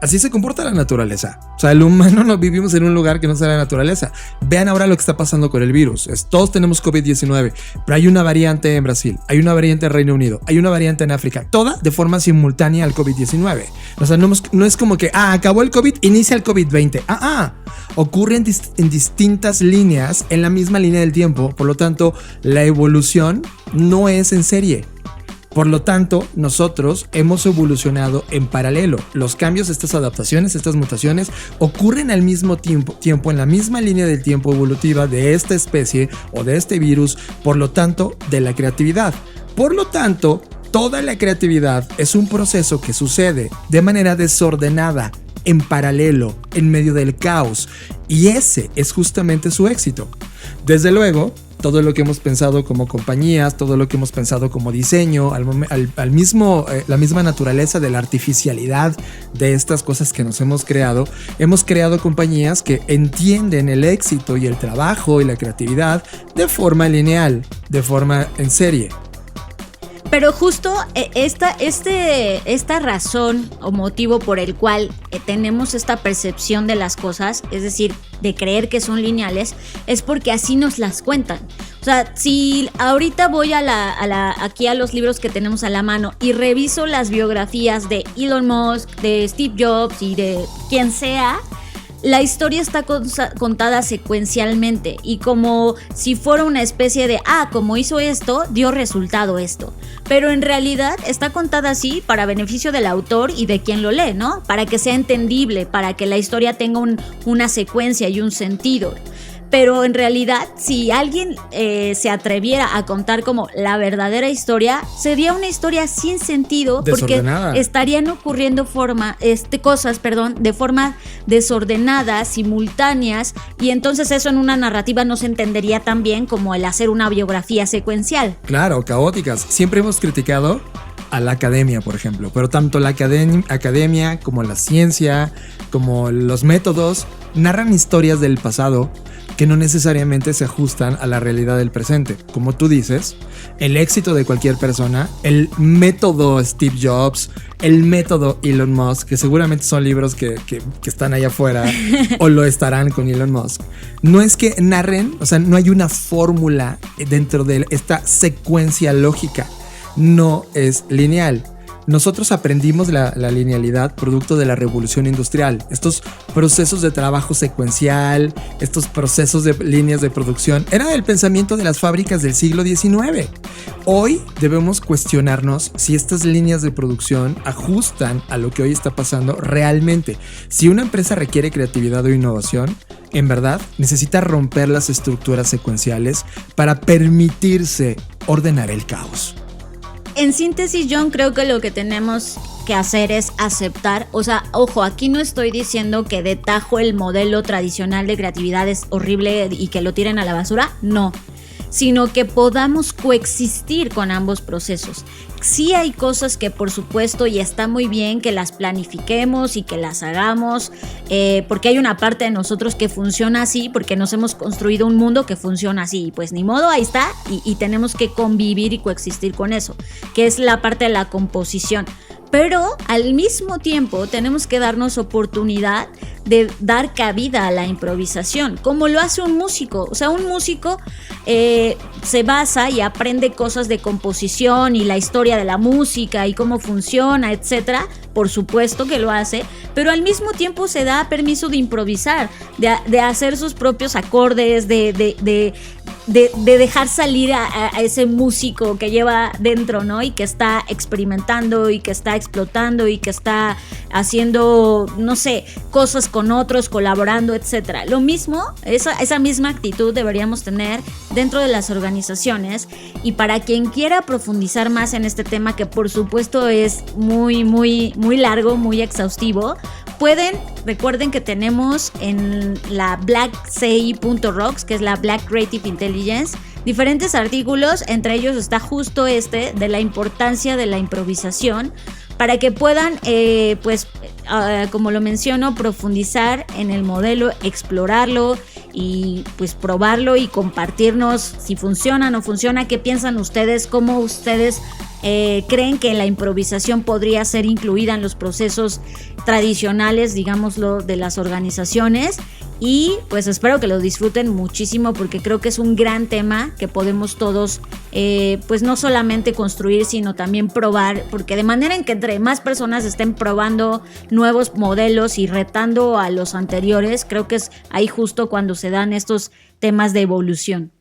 así se comporta la naturaleza. O sea, el humano no vivimos en un lugar que no sea la naturaleza. Vean ahora lo que está pasando con el virus. Todos tenemos COVID-19, pero hay una variante en Brasil, hay una variante en Reino Unido, hay una variante en África, toda de forma simultánea al COVID-19. O sea, no es como que, acabó el COVID, inicia el COVID-20. Ocurre en distintas líneas, en la misma línea del tiempo. Por lo tanto, la evolución no es en serie. Por lo tanto, nosotros hemos evolucionado en paralelo. Los cambios, estas adaptaciones, estas mutaciones ocurren al mismo tiempo en la misma línea del tiempo evolutiva de esta especie o de este virus, por lo tanto, de la creatividad. Por lo tanto, toda la creatividad es un proceso que sucede de manera desordenada, en paralelo, en medio del caos, y ese es justamente su éxito. Desde luego, todo lo que hemos pensado como compañías, todo lo que hemos pensado como diseño, la misma naturaleza de la artificialidad de estas cosas que nos hemos creado compañías que entienden el éxito y el trabajo y la creatividad de forma lineal, de forma en serie. Pero justo esta razón o motivo por el cual tenemos esta percepción de las cosas, es decir, de creer que son lineales, es porque así nos las cuentan. O sea, si ahorita voy aquí a los libros que tenemos a la mano y reviso las biografías de Elon Musk, de Steve Jobs y de quien sea, la historia está contada secuencialmente y como si fuera una especie de, como hizo esto, dio resultado esto. Pero en realidad está contada así para beneficio del autor y de quien lo lee, ¿no? Para que sea entendible, para que la historia tenga una secuencia y un sentido. Pero en realidad, si alguien se atreviera a contar como la verdadera historia, sería una historia sin sentido, porque estarían ocurriendo cosas de forma desordenada, simultáneas, y entonces eso en una narrativa no se entendería tan bien como el hacer una biografía secuencial. Claro, caóticas. Siempre hemos criticado a la academia, por ejemplo, pero tanto la academia como la ciencia, como los métodos, narran historias del pasado que no necesariamente se ajustan a la realidad del presente. Como tú dices, el éxito de cualquier persona, el método Steve Jobs, el método Elon Musk, que seguramente son libros que están allá afuera o lo estarán con Elon Musk, no es que narren, o sea, no hay una fórmula dentro de esta secuencia lógica, no es lineal. Nosotros aprendimos la linealidad producto de la revolución industrial. Estos procesos de trabajo secuencial, estos procesos de líneas de producción, era el pensamiento de las fábricas del siglo XIX. Hoy debemos cuestionarnos si estas líneas de producción ajustan a lo que hoy está pasando realmente. Si una empresa requiere creatividad o innovación, en verdad necesita romper las estructuras secuenciales para permitirse ordenar el caos. En síntesis, John, creo que lo que tenemos que hacer es aceptar, o sea, ojo, aquí no estoy diciendo que de tajo el modelo tradicional de creatividad es horrible y que lo tiren a la basura, no, sino que podamos coexistir con ambos procesos. Sí hay cosas que por supuesto y está muy bien que las planifiquemos y que las hagamos, porque hay una parte de nosotros que funciona así, porque nos hemos construido un mundo que funciona así, y pues ni modo, ahí está, y tenemos que convivir y coexistir con eso, que es la parte de la composición. Pero al mismo tiempo tenemos que darnos oportunidad de dar cabida a la improvisación, como lo hace un músico. O sea, un músico se basa y aprende cosas de composición y la historia de la música y cómo funciona, etcétera. Por supuesto que lo hace, pero al mismo tiempo se da permiso de improvisar, de hacer sus propios acordes, de dejar salir a ese músico que lleva dentro, ¿no? Y que está experimentando y que está explotando y que está haciendo, no sé, cosas con otros, colaborando, etcétera. Lo mismo, esa misma actitud deberíamos tener dentro de las organizaciones. Y para quien quiera profundizar más en este tema, que por supuesto es muy, muy, muy largo, muy exhaustivo, recuerden que tenemos en la blackci.rocks, que es la Black Creative Intelligence, diferentes artículos, entre ellos está justo de la importancia de la improvisación, para que puedan, como lo menciono, profundizar en el modelo, explorarlo y pues probarlo y compartirnos si funciona o no funciona, qué piensan ustedes, cómo ustedes creen que la improvisación podría ser incluida en los procesos tradicionales, digámoslo, de las organizaciones. Y pues espero que lo disfruten muchísimo, porque creo que es un gran tema que podemos todos pues no solamente construir, sino también probar, porque de manera en que entre más personas estén probando nuevos modelos y retando a los anteriores, creo que es ahí justo cuando se dan estos temas de evolución.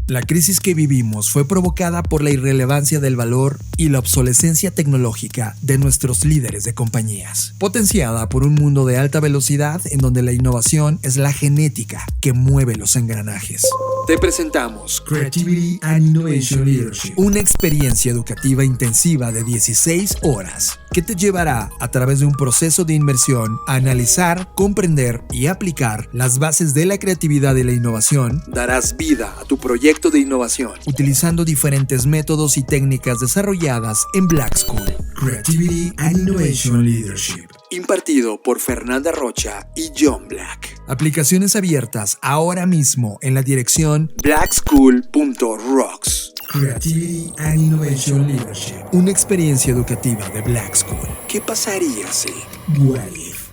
La crisis que vivimos fue provocada por la irrelevancia del valor y la obsolescencia tecnológica de nuestros líderes de compañías, potenciada por un mundo de alta velocidad en donde la innovación es la genética que mueve los engranajes. Te presentamos Creativity and Innovation Leadership, una experiencia educativa intensiva de 16 horas que te llevará a través de un proceso de inmersión a analizar, comprender y aplicar las bases de la creatividad y la innovación. Darás vida a tu proyecto de innovación utilizando diferentes métodos y técnicas desarrolladas en Black School. Creativity and Innovation Leadership, impartido por Fernanda Rocha y John Black. Aplicaciones abiertas ahora mismo en la dirección blackschool.rocks. Creativity and Innovation Leadership, una experiencia educativa de Black School. ¿Qué pasaría si? What if?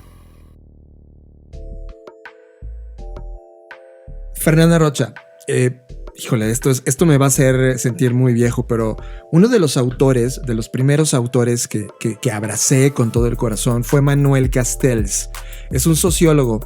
Fernanda Rocha, Híjole, esto me va a hacer sentir muy viejo, pero uno de los autores, de los primeros autores que abracé con todo el corazón fue Manuel Castells. Es un sociólogo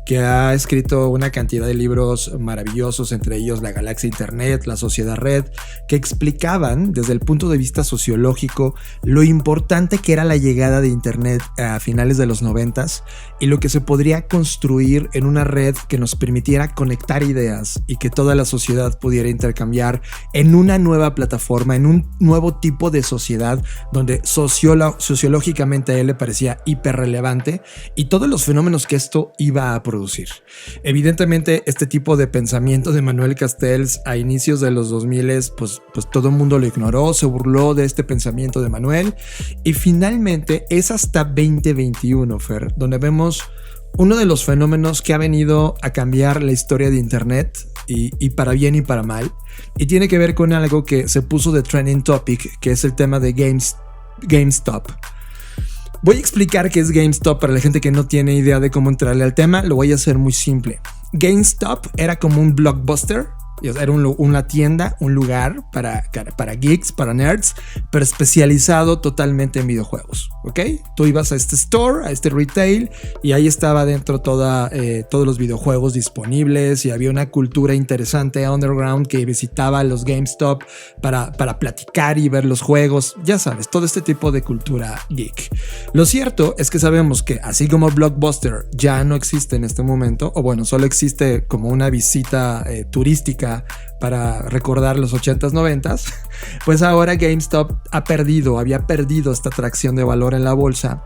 que ha escrito una cantidad de libros maravillosos, entre ellos La Galaxia Internet, La Sociedad Red, que explicaban desde el punto de vista sociológico lo importante que era la llegada de Internet a finales de los 90s y lo que se podría construir en una red que nos permitiera conectar ideas y que toda la sociedad pudiera intercambiar en una nueva plataforma, en un nuevo tipo de sociedad donde sociológicamente a él le parecía hiperrelevante y todos los fenómenos que esto iba a producir. Evidentemente, este tipo de pensamiento de Manuel Castells a inicios de los 2000 pues todo el mundo lo ignoró, se burló de este pensamiento de Manuel y finalmente es hasta 2021, Fer, donde vemos uno de los fenómenos que ha venido a cambiar la historia de Internet y para bien y para mal, y tiene que ver con algo que se puso de trending topic, que es el tema de GameStop. Voy a explicar qué es GameStop para la gente que no tiene idea de cómo entrarle al tema. Lo voy a hacer muy simple. GameStop era como un Blockbuster. Era una tienda, un lugar para geeks, para nerds, pero especializado totalmente en videojuegos, ¿ok? Tú ibas a este store, a este retail, y ahí estaba dentro todos los videojuegos disponibles, y había una cultura interesante underground que visitaba los GameStop para platicar y ver los juegos, ya sabes, todo este tipo de cultura geek. Lo cierto es que sabemos que así como Blockbuster ya no existe en este momento, o bueno, solo existe como una visita turística para recordar los 80s, 90s, pues ahora GameStop había perdido esta atracción de valor en la bolsa.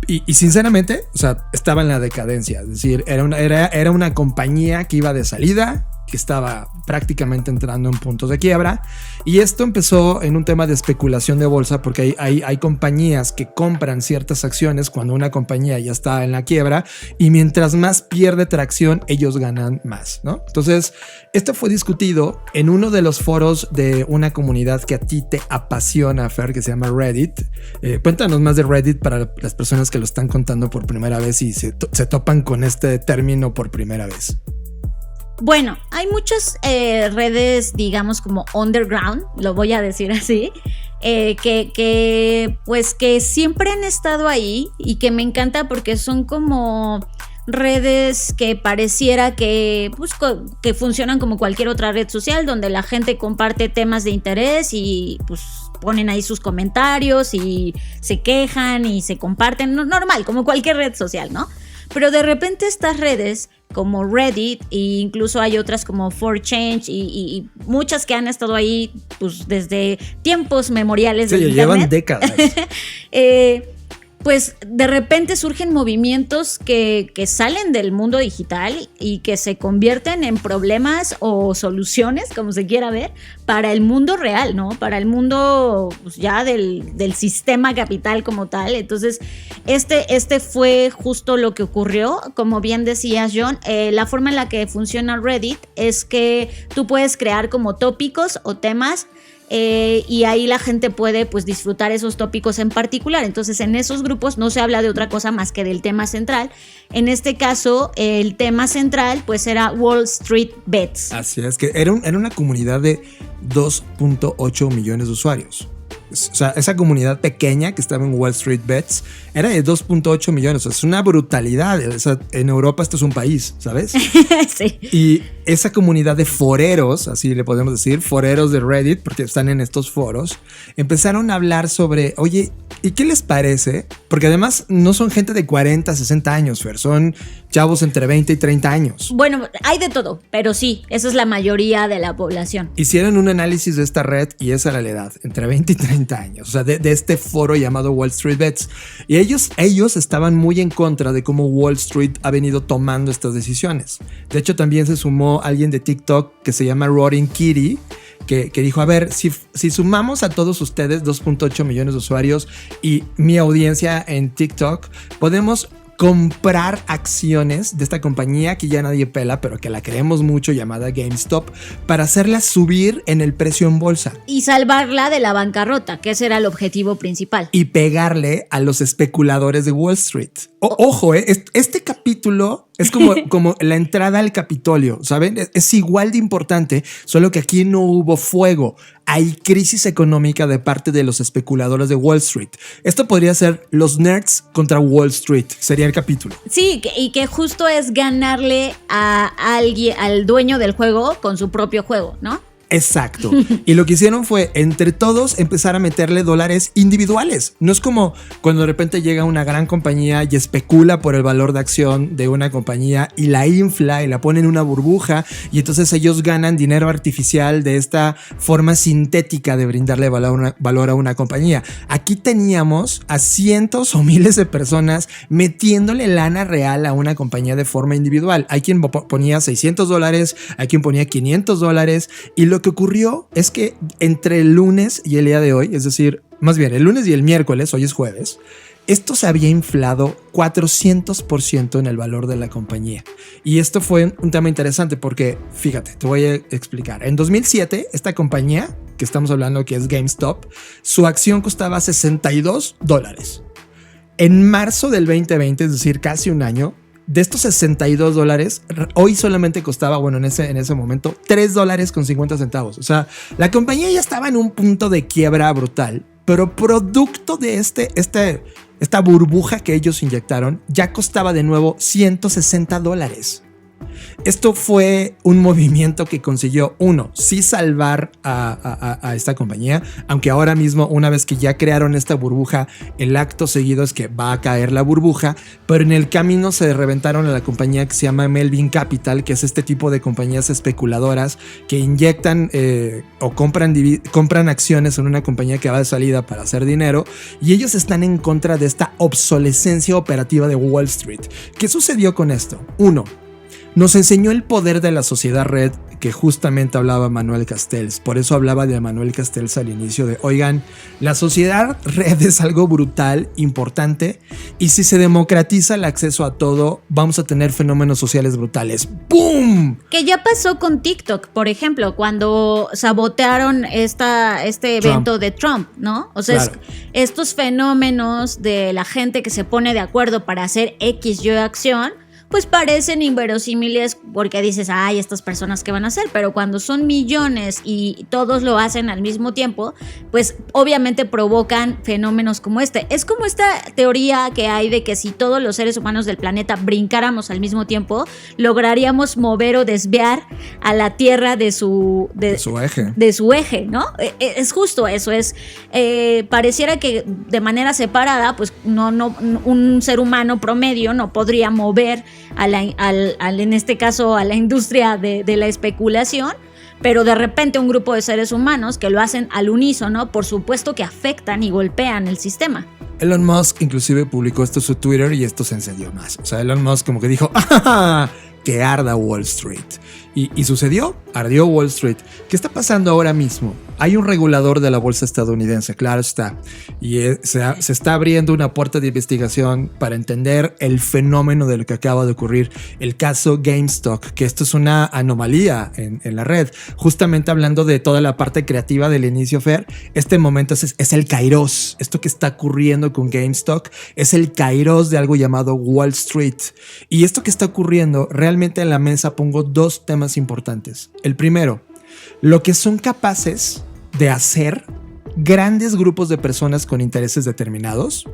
Y sinceramente, o sea, estaba en la decadencia. Es decir, era una compañía que iba de salida, que estaba prácticamente entrando en puntos de quiebra, y esto empezó en un tema de especulación de bolsa, porque hay compañías que compran ciertas acciones cuando una compañía ya está en la quiebra, y mientras más pierde tracción, ellos ganan más, ¿no? Entonces, esto fue discutido en uno de los foros de una comunidad que a ti te apasiona, Fer, que se llama Reddit. Cuéntanos más de Reddit para las personas que lo están contando por primera vez y se topan con este término por primera vez. Bueno, hay muchas redes, digamos, como underground, lo voy a decir así, que siempre han estado ahí y que me encanta porque son como redes que pareciera que funcionan como cualquier otra red social, donde la gente comparte temas de interés y pues ponen ahí sus comentarios y se quejan y se comparten, normal, como cualquier red social, ¿no? Pero de repente estas redes como Reddit, e incluso hay otras como 4change y muchas que han estado ahí pues desde tiempos memoriales del internet. Llevan décadas. Pues de repente surgen movimientos que salen del mundo digital y que se convierten en problemas o soluciones, como se quiera ver, para el mundo real, ¿no? Para el mundo pues, ya del sistema capital como tal. Entonces, este fue justo lo que ocurrió. Como bien decías, John, la forma en la que funciona Reddit es que tú puedes crear como tópicos o temas y ahí la gente puede pues disfrutar esos tópicos en particular. Entonces en esos grupos no se habla de otra cosa más que del tema central. En este caso el tema central pues era Wall Street Bets. Así es, que era una comunidad de 2.8 millones de usuarios. O sea, esa comunidad pequeña que estaba en Wall Street Bets era de 2.8 millones. O sea, es una brutalidad. O sea, en Europa esto es un país, ¿sabes? Sí. Y esa comunidad de foreros, así le podemos decir, foreros de Reddit, porque están en estos foros, empezaron a hablar sobre, oye, ¿y qué les parece? Porque además no son gente de 40, 60 años, Fer, son chavos entre 20 y 30 años. Bueno, hay de todo, pero sí, esa es la mayoría de la población. Hicieron un análisis de esta red y esa era la edad, entre 20 y 30 años, o sea, de este foro llamado Wall Street Bets. Y ellos estaban muy en contra de cómo Wall Street ha venido tomando estas decisiones. De hecho, también se sumó alguien de TikTok que se llama Roaring Kitty, que dijo, a ver, si sumamos a todos ustedes 2.8 millones de usuarios y mi audiencia en TikTok, podemos comprar acciones de esta compañía que ya nadie pela, pero que la queremos mucho, llamada GameStop, para hacerla subir en el precio en bolsa. Y salvarla de la bancarrota, que ese era el objetivo principal. Y pegarle a los especuladores de Wall Street. Ojo, este capítulo es como la entrada al Capitolio, ¿saben? Es igual de importante, solo que aquí no hubo fuego. Hay crisis económica de parte de los especuladores de Wall Street. Esto podría ser los nerds contra Wall Street, sería el capítulo. Sí, y que justo es ganarle a alguien, al dueño del juego con su propio juego, ¿no? Exacto. Y lo que hicieron fue, entre todos, empezar a meterle dólares individuales. No es como cuando de repente llega una gran compañía y especula por el valor de acción de una compañía y la infla y la pone en una burbuja y entonces ellos ganan dinero artificial de esta forma sintética de brindarle valor a una compañía. Aquí teníamos a cientos o miles de personas metiéndole lana real a una compañía de forma individual. Hay quien ponía $600, hay quien ponía $500 y lo que ocurrió es que entre el lunes y el día de hoy, es decir, más bien el lunes y el miércoles, hoy es jueves, esto se había inflado 400% en el valor de la compañía. Y esto fue un tema interesante porque, fíjate, te voy a explicar. En 2007, esta compañía, que estamos hablando que es GameStop, su acción costaba $62. En marzo del 2020, es decir, casi un año, de estos $62, hoy solamente costaba, bueno, en ese momento, $3.50. O sea, la compañía ya estaba en un punto de quiebra brutal, pero producto de esta burbuja que ellos inyectaron, ya costaba de nuevo $160. Esto fue un movimiento que consiguió, sí salvar a esta compañía, aunque ahora mismo, una vez que ya crearon esta burbuja, el acto seguido es que va a caer la burbuja, pero en el camino se reventaron a la compañía que se llama Melvin Capital, que es este tipo de compañías especuladoras que inyectan o compran acciones en una compañía que va de salida para hacer dinero, y ellos están en contra de esta obsolescencia operativa de Wall Street. ¿Qué sucedió con esto? Nos enseñó el poder de la sociedad red que justamente hablaba Manuel Castells. Por eso hablaba de Manuel Castells al inicio de, oigan, la sociedad red es algo brutal, importante, y si se democratiza el acceso a todo, vamos a tener fenómenos sociales brutales. ¡Boom! Que ya pasó con TikTok, por ejemplo, cuando sabotearon este evento de Trump, ¿no? O sea, claro, estos fenómenos de la gente que se pone de acuerdo para hacer X y acción, pues parecen inverosímiles porque dices, ay, estas personas qué van a hacer, pero cuando son millones y todos lo hacen al mismo tiempo, pues obviamente provocan fenómenos como este. Es como esta teoría que hay de que si todos los seres humanos del planeta brincáramos al mismo tiempo, lograríamos mover o desviar a la Tierra de su eje, ¿no? Es justo eso, pareciera que de manera separada, pues no un ser humano promedio no podría mover en este caso a la industria de la especulación, pero de repente un grupo de seres humanos que lo hacen al unísono, por supuesto que afectan y golpean el sistema. Elon Musk inclusive publicó esto en su Twitter y esto se encendió más. O sea, Elon Musk como que dijo, ¡ah! Que arda Wall Street. Y sucedió, ardió Wall Street. ¿Qué está pasando ahora mismo? Hay un regulador de la bolsa estadounidense, claro está, y se está abriendo una puerta de investigación para entender el fenómeno de lo que acaba de ocurrir, el caso GameStop, que esto es una anomalía en la red. Justamente hablando de toda la parte creativa del inicio, Fer, este momento es el kairos. Esto que está ocurriendo con GameStop es el kairos de algo llamado Wall Street. Y esto que está ocurriendo, realmente en la mesa pongo dos temas importantes. El primero, lo que son capaces de hacer grandes grupos de personas con intereses determinados,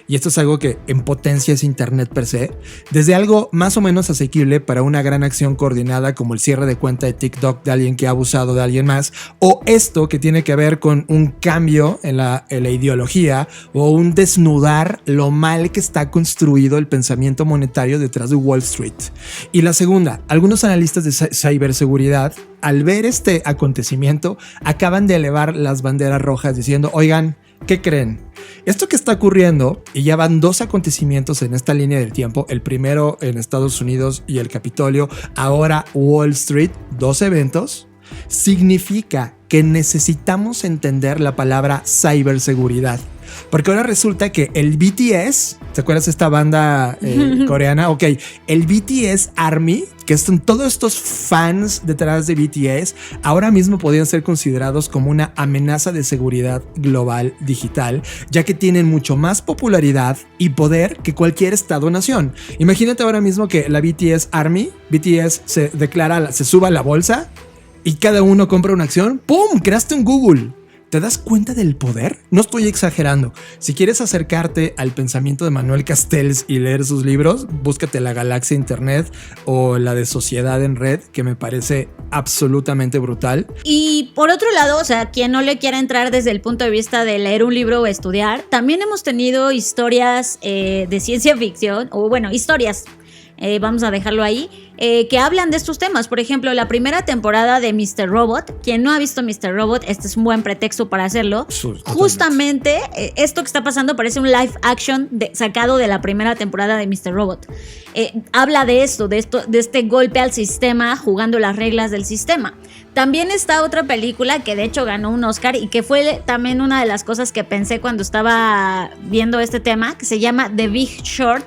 y esto es algo que en potencia es Internet per se, desde algo más o menos asequible para una gran acción coordinada como el cierre de cuenta de TikTok de alguien que ha abusado de alguien más, o esto que tiene que ver con un cambio en la ideología o un desnudar lo mal que está construido el pensamiento monetario detrás de Wall Street. Y la segunda, algunos analistas de ciberseguridad, al ver este acontecimiento, acaban de elevar las banderas rojas diciendo, oigan, ¿qué creen? Esto que está ocurriendo, y ya van dos acontecimientos en esta línea del tiempo, el primero en Estados Unidos y el Capitolio, ahora Wall Street, dos eventos, significa que necesitamos entender la palabra ciberseguridad. porque ahora resulta que el BTS, ¿te acuerdas de esta banda coreana? Ok, el BTS Army, que son todos estos fans detrás de BTS, ahora mismo podrían ser considerados como una amenaza de seguridad global digital, ya que tienen mucho más popularidad y poder que cualquier estado o nación. Imagínate ahora mismo que la BTS Army, BTS se suba a la bolsa y cada uno compra una acción. ¡Pum! Creaste en Google. ¿Te das cuenta del poder? No estoy exagerando. Si quieres acercarte al pensamiento de Manuel Castells y leer sus libros, búscate La Galaxia Internet o la de Sociedad en Red, que me parece absolutamente brutal. Y por otro lado, o sea, quien no le quiera entrar desde el punto de vista de leer un libro o estudiar, también hemos tenido historias de ciencia ficción, o bueno, historias, vamos a dejarlo ahí, que hablan de estos temas. Por ejemplo, la primera temporada de Mr. Robot. Quien no ha visto Mr. Robot, este es un buen pretexto para hacerlo. Justamente esto que está pasando parece un live action sacado de la primera temporada de Mr. Robot. Habla de esto, de este golpe al sistema, jugando las reglas del sistema. También está otra película que de hecho ganó un Oscar y que fue también una de las cosas que pensé cuando estaba viendo este tema, que se llama The Big Short,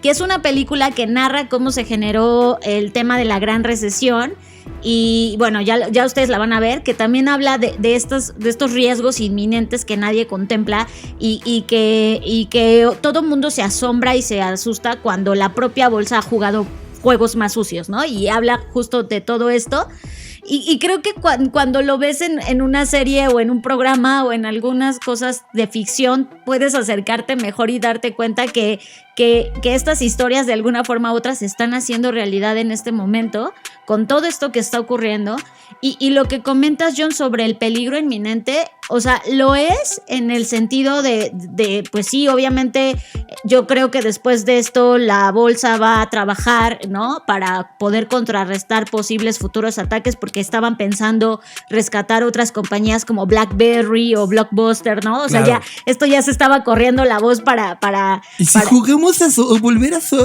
que es una película que narra cómo se generó el tema de la Gran Recesión. Y bueno, ya ustedes la van a ver, que también habla de estos riesgos inminentes que nadie contempla y que todo el mundo se asombra y se asusta cuando la propia bolsa ha jugado juegos más sucios, ¿no? Y habla justo de todo esto. Y creo que cuando lo ves en una serie o en un programa o en algunas cosas de ficción, puedes acercarte mejor y darte cuenta que estas historias de alguna forma u otra se están haciendo realidad en este momento con todo esto que está ocurriendo. Y lo que comentas, John, sobre el peligro inminente, o sea, lo es en el sentido de pues sí, obviamente yo creo que después de esto la bolsa va a trabajar, ¿no? Para poder contrarrestar posibles futuros ataques, porque estaban pensando rescatar otras compañías como BlackBerry o Blockbuster, ¿no? O sea, claro. esto ya se estaba corriendo la voz para ¿y si juguemos o volver a sí.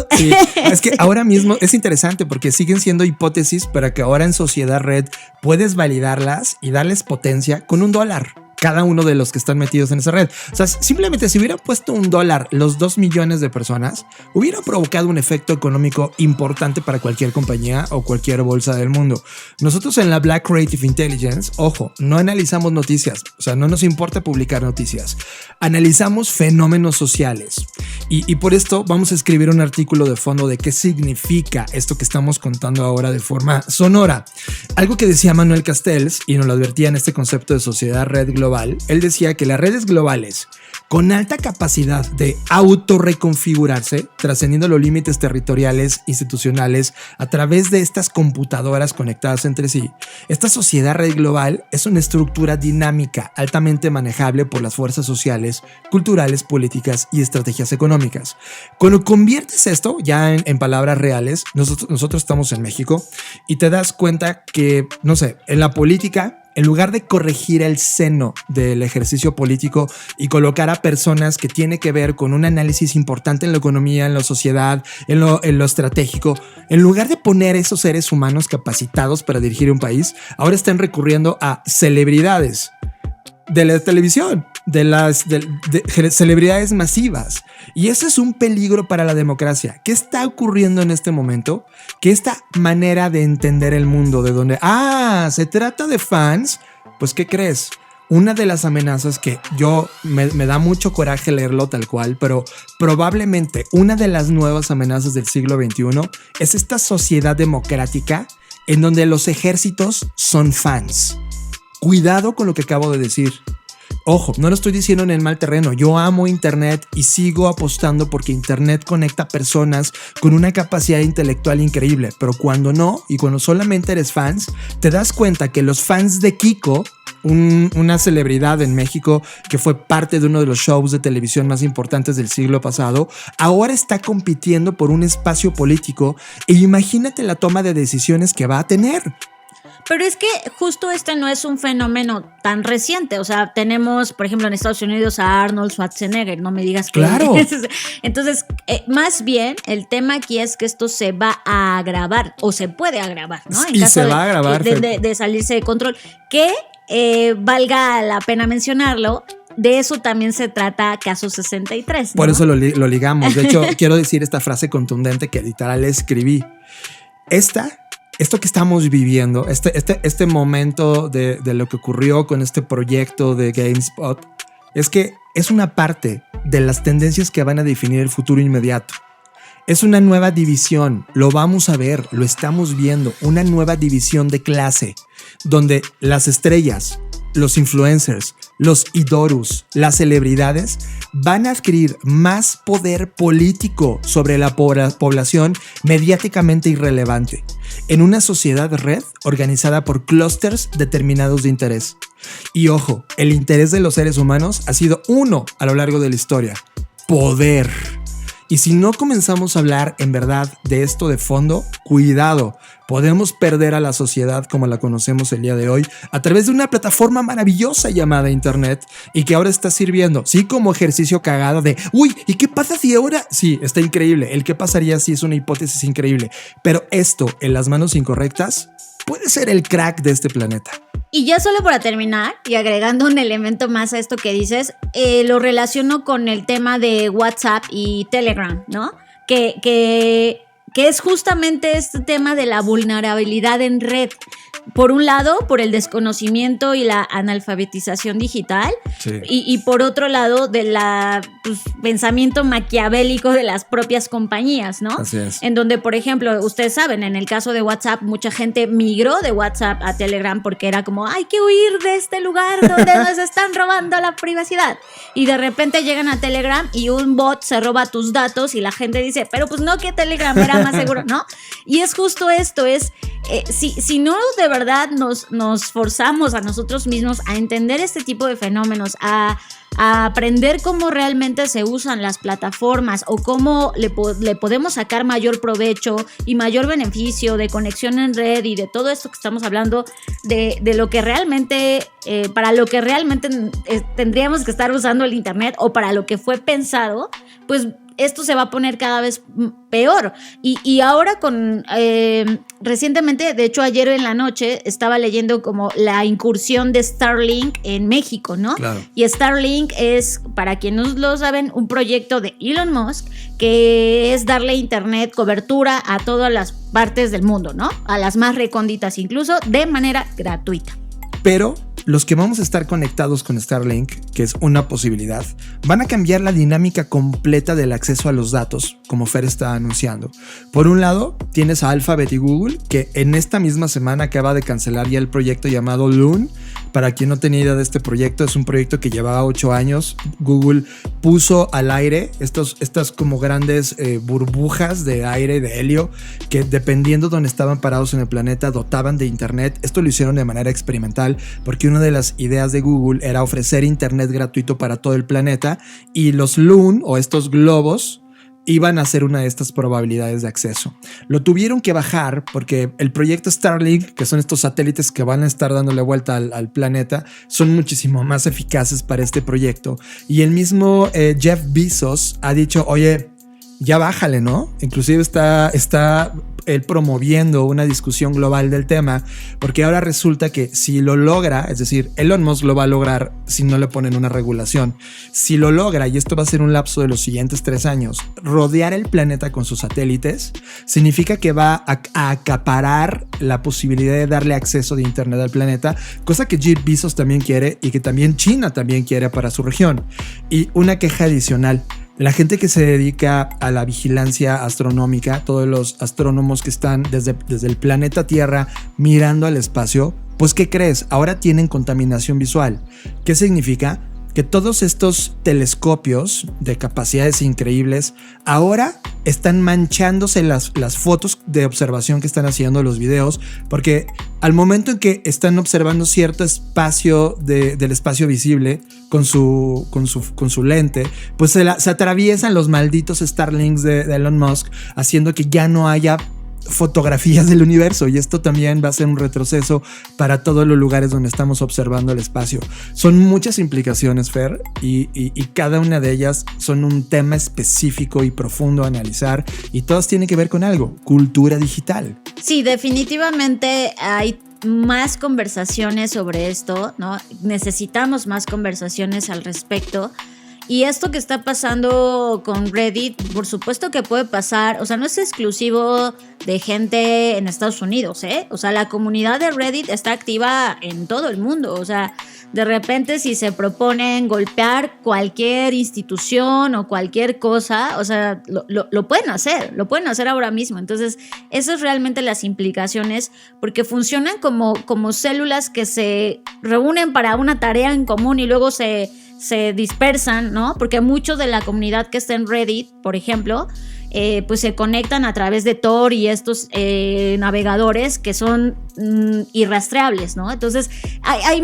Es que ahora mismo es interesante porque siguen siendo hipótesis, para que ahora en Sociedad Red puedes validarlas y darles potencia con $1 cada uno de los que están metidos en esa red. O sea, simplemente si hubieran puesto $1 los 2 millones de personas, hubiera provocado un efecto económico importante para cualquier compañía o cualquier bolsa del mundo. Nosotros en la Black Creative Intelligence, ojo, no analizamos noticias, o sea, no nos importa publicar noticias. Analizamos fenómenos sociales y por esto vamos a escribir un artículo de fondo de qué significa esto que estamos contando ahora de forma sonora. Algo que decía Manuel Castells y nos lo advertía en este concepto de Sociedad Red Global. Él decía que las redes globales con alta capacidad de autorreconfigurarse, trascendiendo los límites territoriales, institucionales, a través de estas computadoras conectadas entre sí, esta sociedad red global es una estructura dinámica, altamente manejable por las fuerzas sociales, culturales, políticas y estrategias económicas. Cuando conviertes esto ya en palabras reales, nosotros estamos en México y te das cuenta que, no sé, en la política, en lugar de corregir el seno del ejercicio político y colocar a personas que tiene que ver con un análisis importante en la economía, en la sociedad, en lo estratégico, en lugar de poner esos seres humanos capacitados para dirigir un país, ahora están recurriendo a celebridades de la televisión, de celebridades masivas. Y eso es un peligro para la democracia. ¿Qué está ocurriendo en este momento? Que esta manera de entender el mundo, de donde, se trata de fans, pues ¿qué crees? Una de las amenazas que yo me da mucho coraje leerlo tal cual, pero probablemente una de las nuevas amenazas del siglo XXI es esta sociedad democrática en donde los ejércitos son fans. Cuidado con lo que acabo de decir. Ojo, no lo estoy diciendo en el mal terreno. Yo amo Internet y sigo apostando porque Internet conecta personas con una capacidad intelectual increíble. Pero cuando no, y cuando solamente eres fans, te das cuenta que los fans de Kiko, una celebridad en México que fue parte de uno de los shows de televisión más importantes del siglo pasado, ahora está compitiendo por un espacio político e imagínate la toma de decisiones que va a tener. Pero es que justo este no es un fenómeno tan reciente. O sea, tenemos, por ejemplo, en Estados Unidos a Arnold Schwarzenegger. No me digas que... Claro. Entonces, más bien, el tema aquí es que esto se va a agravar o se puede agravar, ¿no? En y caso se va a agravar. de salirse de control. Que valga la pena mencionarlo, de eso también se trata Caso 63, ¿no? Por eso lo ligamos. De hecho, quiero decir esta frase contundente que literal escribí. Esto que estamos viviendo, este momento de lo que ocurrió con este proyecto de GameSpot, es que es una parte de las tendencias que van a definir el futuro inmediato. Es una nueva división, lo vamos a ver, lo estamos viendo, una nueva división de clase, donde las estrellas, los influencers, los idorus, las celebridades van a adquirir más poder político sobre la población mediáticamente irrelevante, en una sociedad red organizada por clústeres determinados de interés. Y ojo, el interés de los seres humanos ha sido uno a lo largo de la historia: poder. Y si no comenzamos a hablar en verdad de esto de fondo, cuidado, podemos perder a la sociedad como la conocemos el día de hoy a través de una plataforma maravillosa llamada Internet y que ahora está sirviendo, sí, como ejercicio cagado de, uy, ¿y qué pasa si ahora? Sí, está increíble, el qué pasaría si es una hipótesis increíble, pero esto en las manos incorrectas puede ser el crack de este planeta. Y ya solo para terminar y agregando un elemento más a esto que dices, lo relaciono con el tema de WhatsApp y Telegram, ¿no? Que es justamente este tema de la vulnerabilidad en red. Por un lado, por el desconocimiento y la analfabetización digital, sí. y por otro lado, del pensamiento maquiavélico de las propias compañías, ¿no? Así es. En donde, por ejemplo, ustedes saben, en el caso de WhatsApp, mucha gente migró de WhatsApp a Telegram porque era como, hay que huir de este lugar donde nos están robando la privacidad. Y de repente llegan a Telegram y un bot se roba tus datos y la gente dice, pero pues no, que Telegram era más seguro, ¿no? Y es justo esto, si no de verdad nos forzamos a nosotros mismos a entender este tipo de fenómenos, a aprender cómo realmente se usan las plataformas o cómo le podemos sacar mayor provecho y mayor beneficio de conexión en red y de todo esto que estamos hablando, de lo que realmente, para lo que realmente tendríamos que estar usando el internet o para lo que fue pensado, pues esto se va a poner cada vez peor. Y ahora recientemente, de hecho ayer en la noche, estaba leyendo como la incursión de Starlink en México, ¿no? Claro. Y Starlink es, para quienes no lo saben, un proyecto de Elon Musk que es darle internet, cobertura a todas las partes del mundo, ¿no? A las más recónditas incluso, de manera gratuita. Pero los que vamos a estar conectados con Starlink, que es una posibilidad, van a cambiar la dinámica completa del acceso a los datos, como Fer está anunciando. Por un lado, tienes a Alphabet y Google, que en esta misma semana acaba de cancelar ya el proyecto llamado Loon. Para quien no tenía idea de este proyecto, es un proyecto que llevaba 8 años. Google puso al aire estas como grandes burbujas de aire, de helio, que dependiendo de donde estaban parados en el planeta, dotaban de internet. Esto lo hicieron de manera experimental, porque una de las ideas de Google era ofrecer internet gratuito para todo el planeta, y los Loon, o estos globos, iban a ser una de estas probabilidades de acceso. Lo tuvieron que bajar porque el proyecto Starlink, que son estos satélites que van a estar dándole vuelta al planeta, son muchísimo más eficaces para este proyecto. Y el mismo Jeff Bezos ha dicho, oye, ya bájale, ¿no? Inclusive está él promoviendo una discusión global del tema, porque ahora resulta que si lo logra, es decir, Elon Musk lo va a lograr si no le ponen una regulación, si lo logra, y esto va a ser un lapso de los siguientes 3 años, rodear el planeta con sus satélites, significa que va a acaparar la posibilidad de darle acceso de internet al planeta, cosa que Jeff Bezos también quiere y que también China también quiere para su región. Y una queja adicional: la gente que se dedica a la vigilancia astronómica, todos los astrónomos que están desde el planeta Tierra mirando al espacio, pues ¿qué crees? Ahora tienen contaminación visual. ¿Qué significa? Que todos estos telescopios de capacidades increíbles ahora están manchándose las fotos de observación que están haciendo, los videos, porque al momento en que están observando cierto espacio del espacio visible con su lente, pues se atraviesan los malditos Starlinks de Elon Musk, haciendo que ya no haya fotografías del universo, y esto también va a ser un retroceso para todos los lugares donde estamos observando el espacio. Son muchas implicaciones, Fer, y cada una de ellas son un tema específico y profundo a analizar, y todas tienen que ver con algo: cultura digital. Sí, definitivamente hay más conversaciones sobre esto, ¿no? Necesitamos más conversaciones al respecto. Y esto que está pasando con Reddit, por supuesto que puede pasar, o sea, no es exclusivo de gente en Estados Unidos, ¿eh? O sea, la comunidad de Reddit está activa en todo el mundo, o sea, de repente si se proponen golpear cualquier institución o cualquier cosa, o sea, lo pueden hacer ahora mismo. Entonces, eso es realmente las implicaciones, porque funcionan como células que se reúnen para una tarea en común y luego se dispersan, ¿no? Porque muchos de la comunidad que está en Reddit, por ejemplo, pues se conectan a través de Tor y estos navegadores que son irrastreables, ¿no? Entonces hay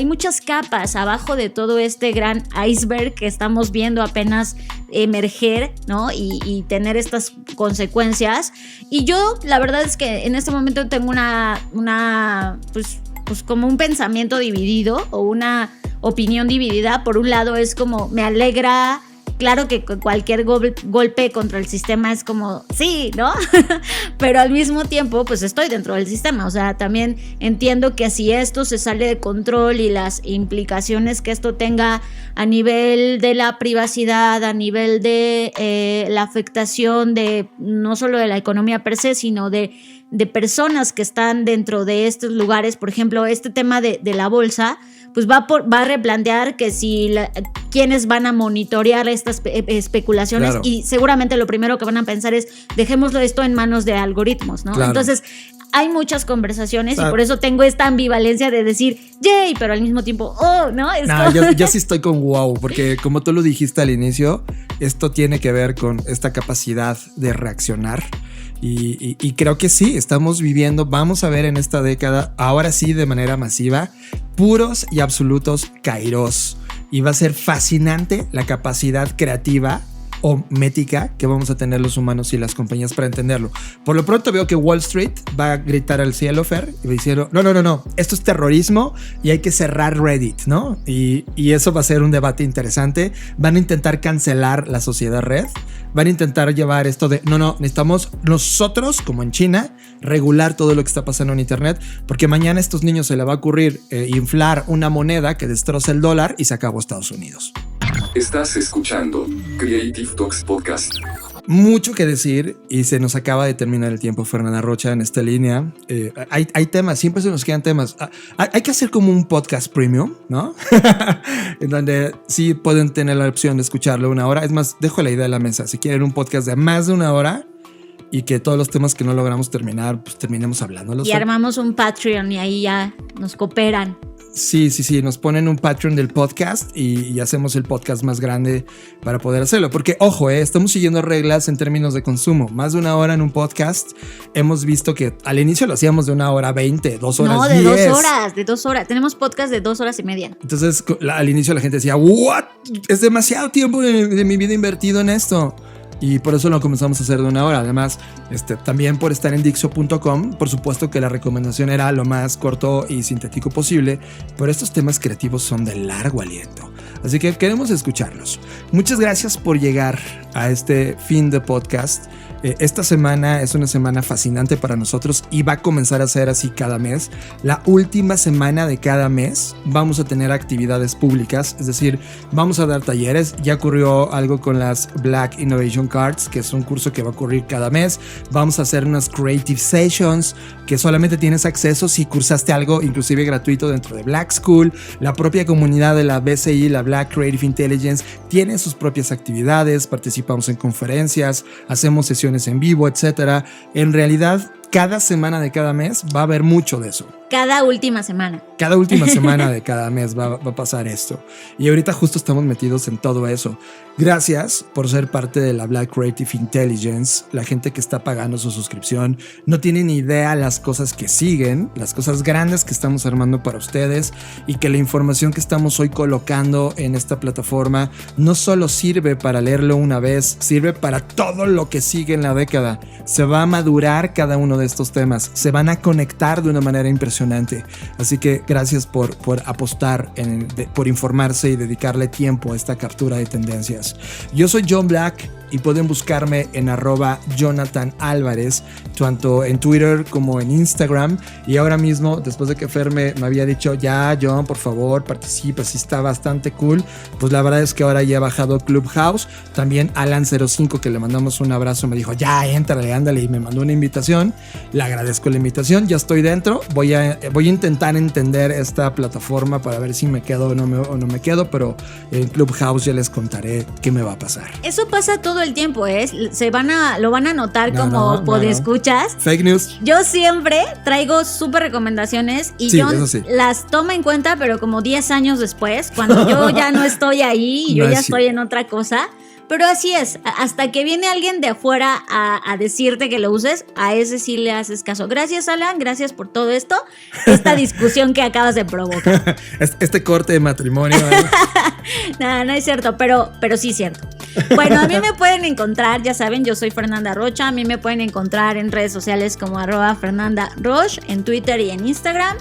muchas capas abajo de todo este gran iceberg que estamos viendo apenas emerger, ¿no? Y tener estas consecuencias. Y yo, la verdad es que en este momento tengo pues como un pensamiento dividido o una opinión dividida. Por un lado es como, me alegra, claro que cualquier golpe contra el sistema es como, sí, ¿no? Pero al mismo tiempo, pues estoy dentro del sistema, o sea, también entiendo que si esto se sale de control y las implicaciones que esto tenga a nivel de la privacidad, a nivel de la afectación de no solo de la economía per se, sino de personas que están dentro de estos lugares, por ejemplo, este tema de la bolsa, pues va a replantear que si quienes van a monitorear estas especulaciones, claro. Y seguramente lo primero que van a pensar es dejémoslo esto en manos de algoritmos, ¿no? Claro. Entonces hay muchas conversaciones, y por eso tengo esta ambivalencia de decir yay, pero al mismo tiempo ¿no? Yo sí estoy con wow, porque como tú lo dijiste al inicio, esto tiene que ver con esta capacidad de reaccionar. Y creo que sí, estamos viviendo, vamos a ver en esta década, ahora sí de manera masiva, puros y absolutos kairos. Y va a ser fascinante la capacidad creativa o métrica que vamos a tener los humanos y las compañías para entenderlo. Por lo pronto veo que Wall Street va a gritar al cielo, Fer, y va diciendo, no, esto es terrorismo y hay que cerrar Reddit, ¿no? Y eso va a ser un debate interesante. Van a intentar cancelar la sociedad red, van a intentar llevar esto de, no, necesitamos nosotros, como en China, regular todo lo que está pasando en internet, porque mañana a estos niños se les va a ocurrir inflar una moneda que destroza el dólar y se acabó Estados Unidos. Estás escuchando Creative Talks Podcast. Mucho que decir y se nos acaba de terminar el tiempo, Fernanda Rocha, en esta línea. Hay temas, siempre se nos quedan temas. Hay que hacer como un podcast premium, ¿no? En donde sí pueden tener la opción de escucharlo 1 hora. Es más, dejo la idea en la mesa. Si quieren un podcast de más de 1 hora y que todos los temas que no logramos terminar, pues terminemos hablándolos. Y armamos un Patreon y ahí ya nos cooperan. Sí, nos ponen un Patreon del podcast y hacemos el podcast más grande para poder hacerlo. Porque, ojo, estamos siguiendo reglas en términos de consumo. Más de 1 hora en un podcast. Hemos visto que al inicio lo hacíamos de 1 hora 20, 2 horas 10. No, de 2 horas. Tenemos podcast de 2 horas y media. Entonces, al inicio la gente decía, ¿what? Es demasiado tiempo de mi vida invertido en esto. Y por eso lo comenzamos a hacer de 1 hora. Además, también por estar en Dixo.com, por supuesto que la recomendación era lo más corto y sintético posible, pero estos temas creativos son de largo aliento. Así que queremos escucharlos. Muchas gracias por llegar a este fin de podcast. Esta semana es una semana fascinante para nosotros y va a comenzar a ser así cada mes. La última semana de cada mes vamos a tener actividades públicas, es decir, vamos a dar talleres. Ya ocurrió algo con las Black Innovation Cards, que es un curso que va a ocurrir cada mes. Vamos a hacer unas Creative Sessions que solamente tienes acceso si cursaste algo inclusive gratuito dentro de Black School. La propia comunidad de la BCI, la Black Creative Intelligence, tiene sus propias actividades. Participamos en conferencias, hacemos sesiones en vivo, etcétera. En realidad, cada semana de cada mes va a haber mucho de eso. Cada última semana de cada mes va a pasar esto. Y ahorita justo estamos metidos en todo eso. Gracias por ser parte de la Black Creative Intelligence. La gente que está pagando su suscripción no tiene ni idea las cosas que siguen, las cosas grandes que estamos armando para ustedes, y que la información que estamos hoy colocando en esta plataforma no solo sirve para leerlo una vez, sirve para todo lo que sigue en la década. Se va a madurar cada uno de estos temas, se van a conectar de una manera impresionante. Así que gracias por apostar, por informarse y dedicarle tiempo a esta captura de tendencias. Yo soy John Black. y pueden buscarme en @JonathanAlvarez, tanto en Twitter como en Instagram. Y ahora mismo, después de que Fer me había dicho, ya John, por favor, participa, sí está bastante cool, pues la verdad es que ahora ya he bajado Clubhouse. También Alan05, que le mandamos un abrazo, me dijo, ya, éntrale, ándale, y me mandó una invitación. Le agradezco la invitación, ya estoy dentro. Voy a intentar entender esta plataforma para ver si me quedo o no me quedo, pero en Clubhouse ya les contaré qué me va a pasar. Eso pasa todo el tiempo, ¿eh? Lo van a notar como podescuchas. Fake news. Yo siempre traigo súper recomendaciones y Sí, John sí. las toma en cuenta, pero como 10 años después, cuando yo ya no estoy ahí y yo ya estoy en otra cosa. Pero así es, hasta que viene alguien de afuera a decirte que lo uses, a ese sí le haces caso. Gracias, Alan, gracias por todo esto, esta discusión que acabas de provocar. Este corte de matrimonio. No es cierto, pero sí es cierto. Bueno, a mí me pueden encontrar, ya saben, yo soy Fernanda Rocha, a mí me pueden encontrar en redes sociales como @FernandaRoch, en Twitter y en Instagram.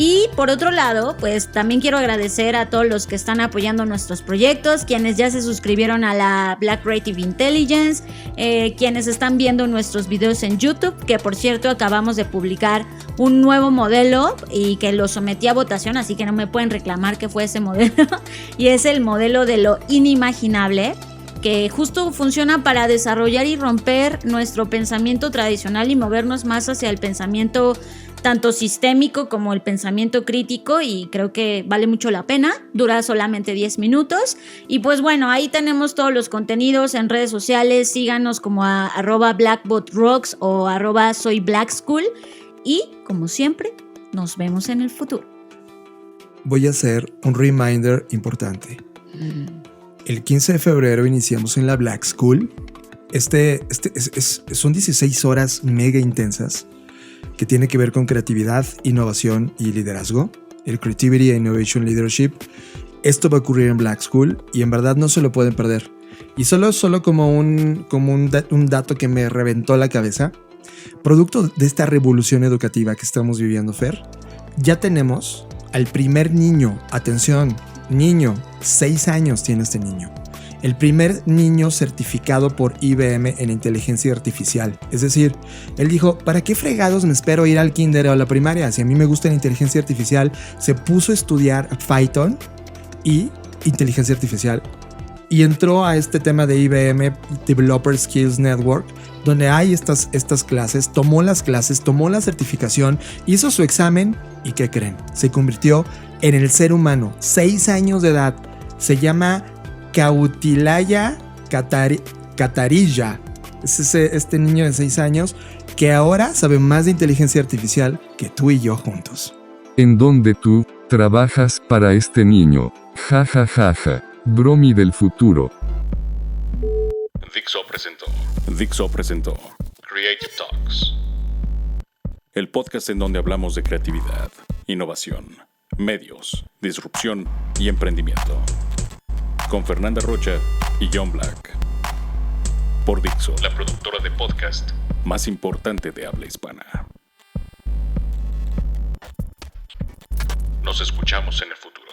Y por otro lado, pues también quiero agradecer a todos los que están apoyando nuestros proyectos, quienes ya se suscribieron a la Black Creative Intelligence, quienes están viendo nuestros videos en YouTube, que por cierto acabamos de publicar un nuevo modelo y que lo sometí a votación, así que no me pueden reclamar que fue ese modelo. Y es el modelo de lo inimaginable, que justo funciona para desarrollar y romper nuestro pensamiento tradicional y movernos más hacia el pensamiento tanto sistémico como el pensamiento crítico, y creo que vale mucho la pena. Dura solamente 10 minutos y pues bueno, ahí tenemos todos los contenidos en redes sociales. Síganos como a @BlackbotRocks o @SoyBlackSchool y como siempre nos vemos en el futuro. Voy a hacer un reminder importante. El 15 de febrero iniciamos en la Black School. Son 16 horas mega intensas que tiene que ver con creatividad, innovación y liderazgo, el Creativity and Innovation Leadership. Esto va a ocurrir en Black School y en verdad no se lo pueden perder. Y solo como un dato que me reventó la cabeza, producto de esta revolución educativa que estamos viviendo, Fer, ya tenemos al primer niño, atención, niño, 6 años tiene este niño. El primer niño certificado por IBM en inteligencia artificial. Es decir, él dijo, ¿para qué fregados me espero ir al kinder o a la primaria? Si a mí me gusta la inteligencia artificial, se puso a estudiar Python y inteligencia artificial y entró a este tema de IBM Developer Skills Network, donde hay estas clases, tomó las clases, tomó la certificación, hizo su examen y ¿qué creen? Se convirtió en el ser humano, 6 años de edad. Se llama Kautilaya Katarija. Es este niño de 6 años que ahora sabe más de inteligencia artificial que tú y yo juntos. En donde tú trabajas para este niño. Ja ja ja ja. Bromi del futuro. Dixo presentó Creative Talks, el podcast en donde hablamos de creatividad, innovación, medios, disrupción y emprendimiento. Con Fernanda Rocha y John Black. Por Dixo, la productora de podcast más importante de habla hispana. Nos escuchamos en el futuro.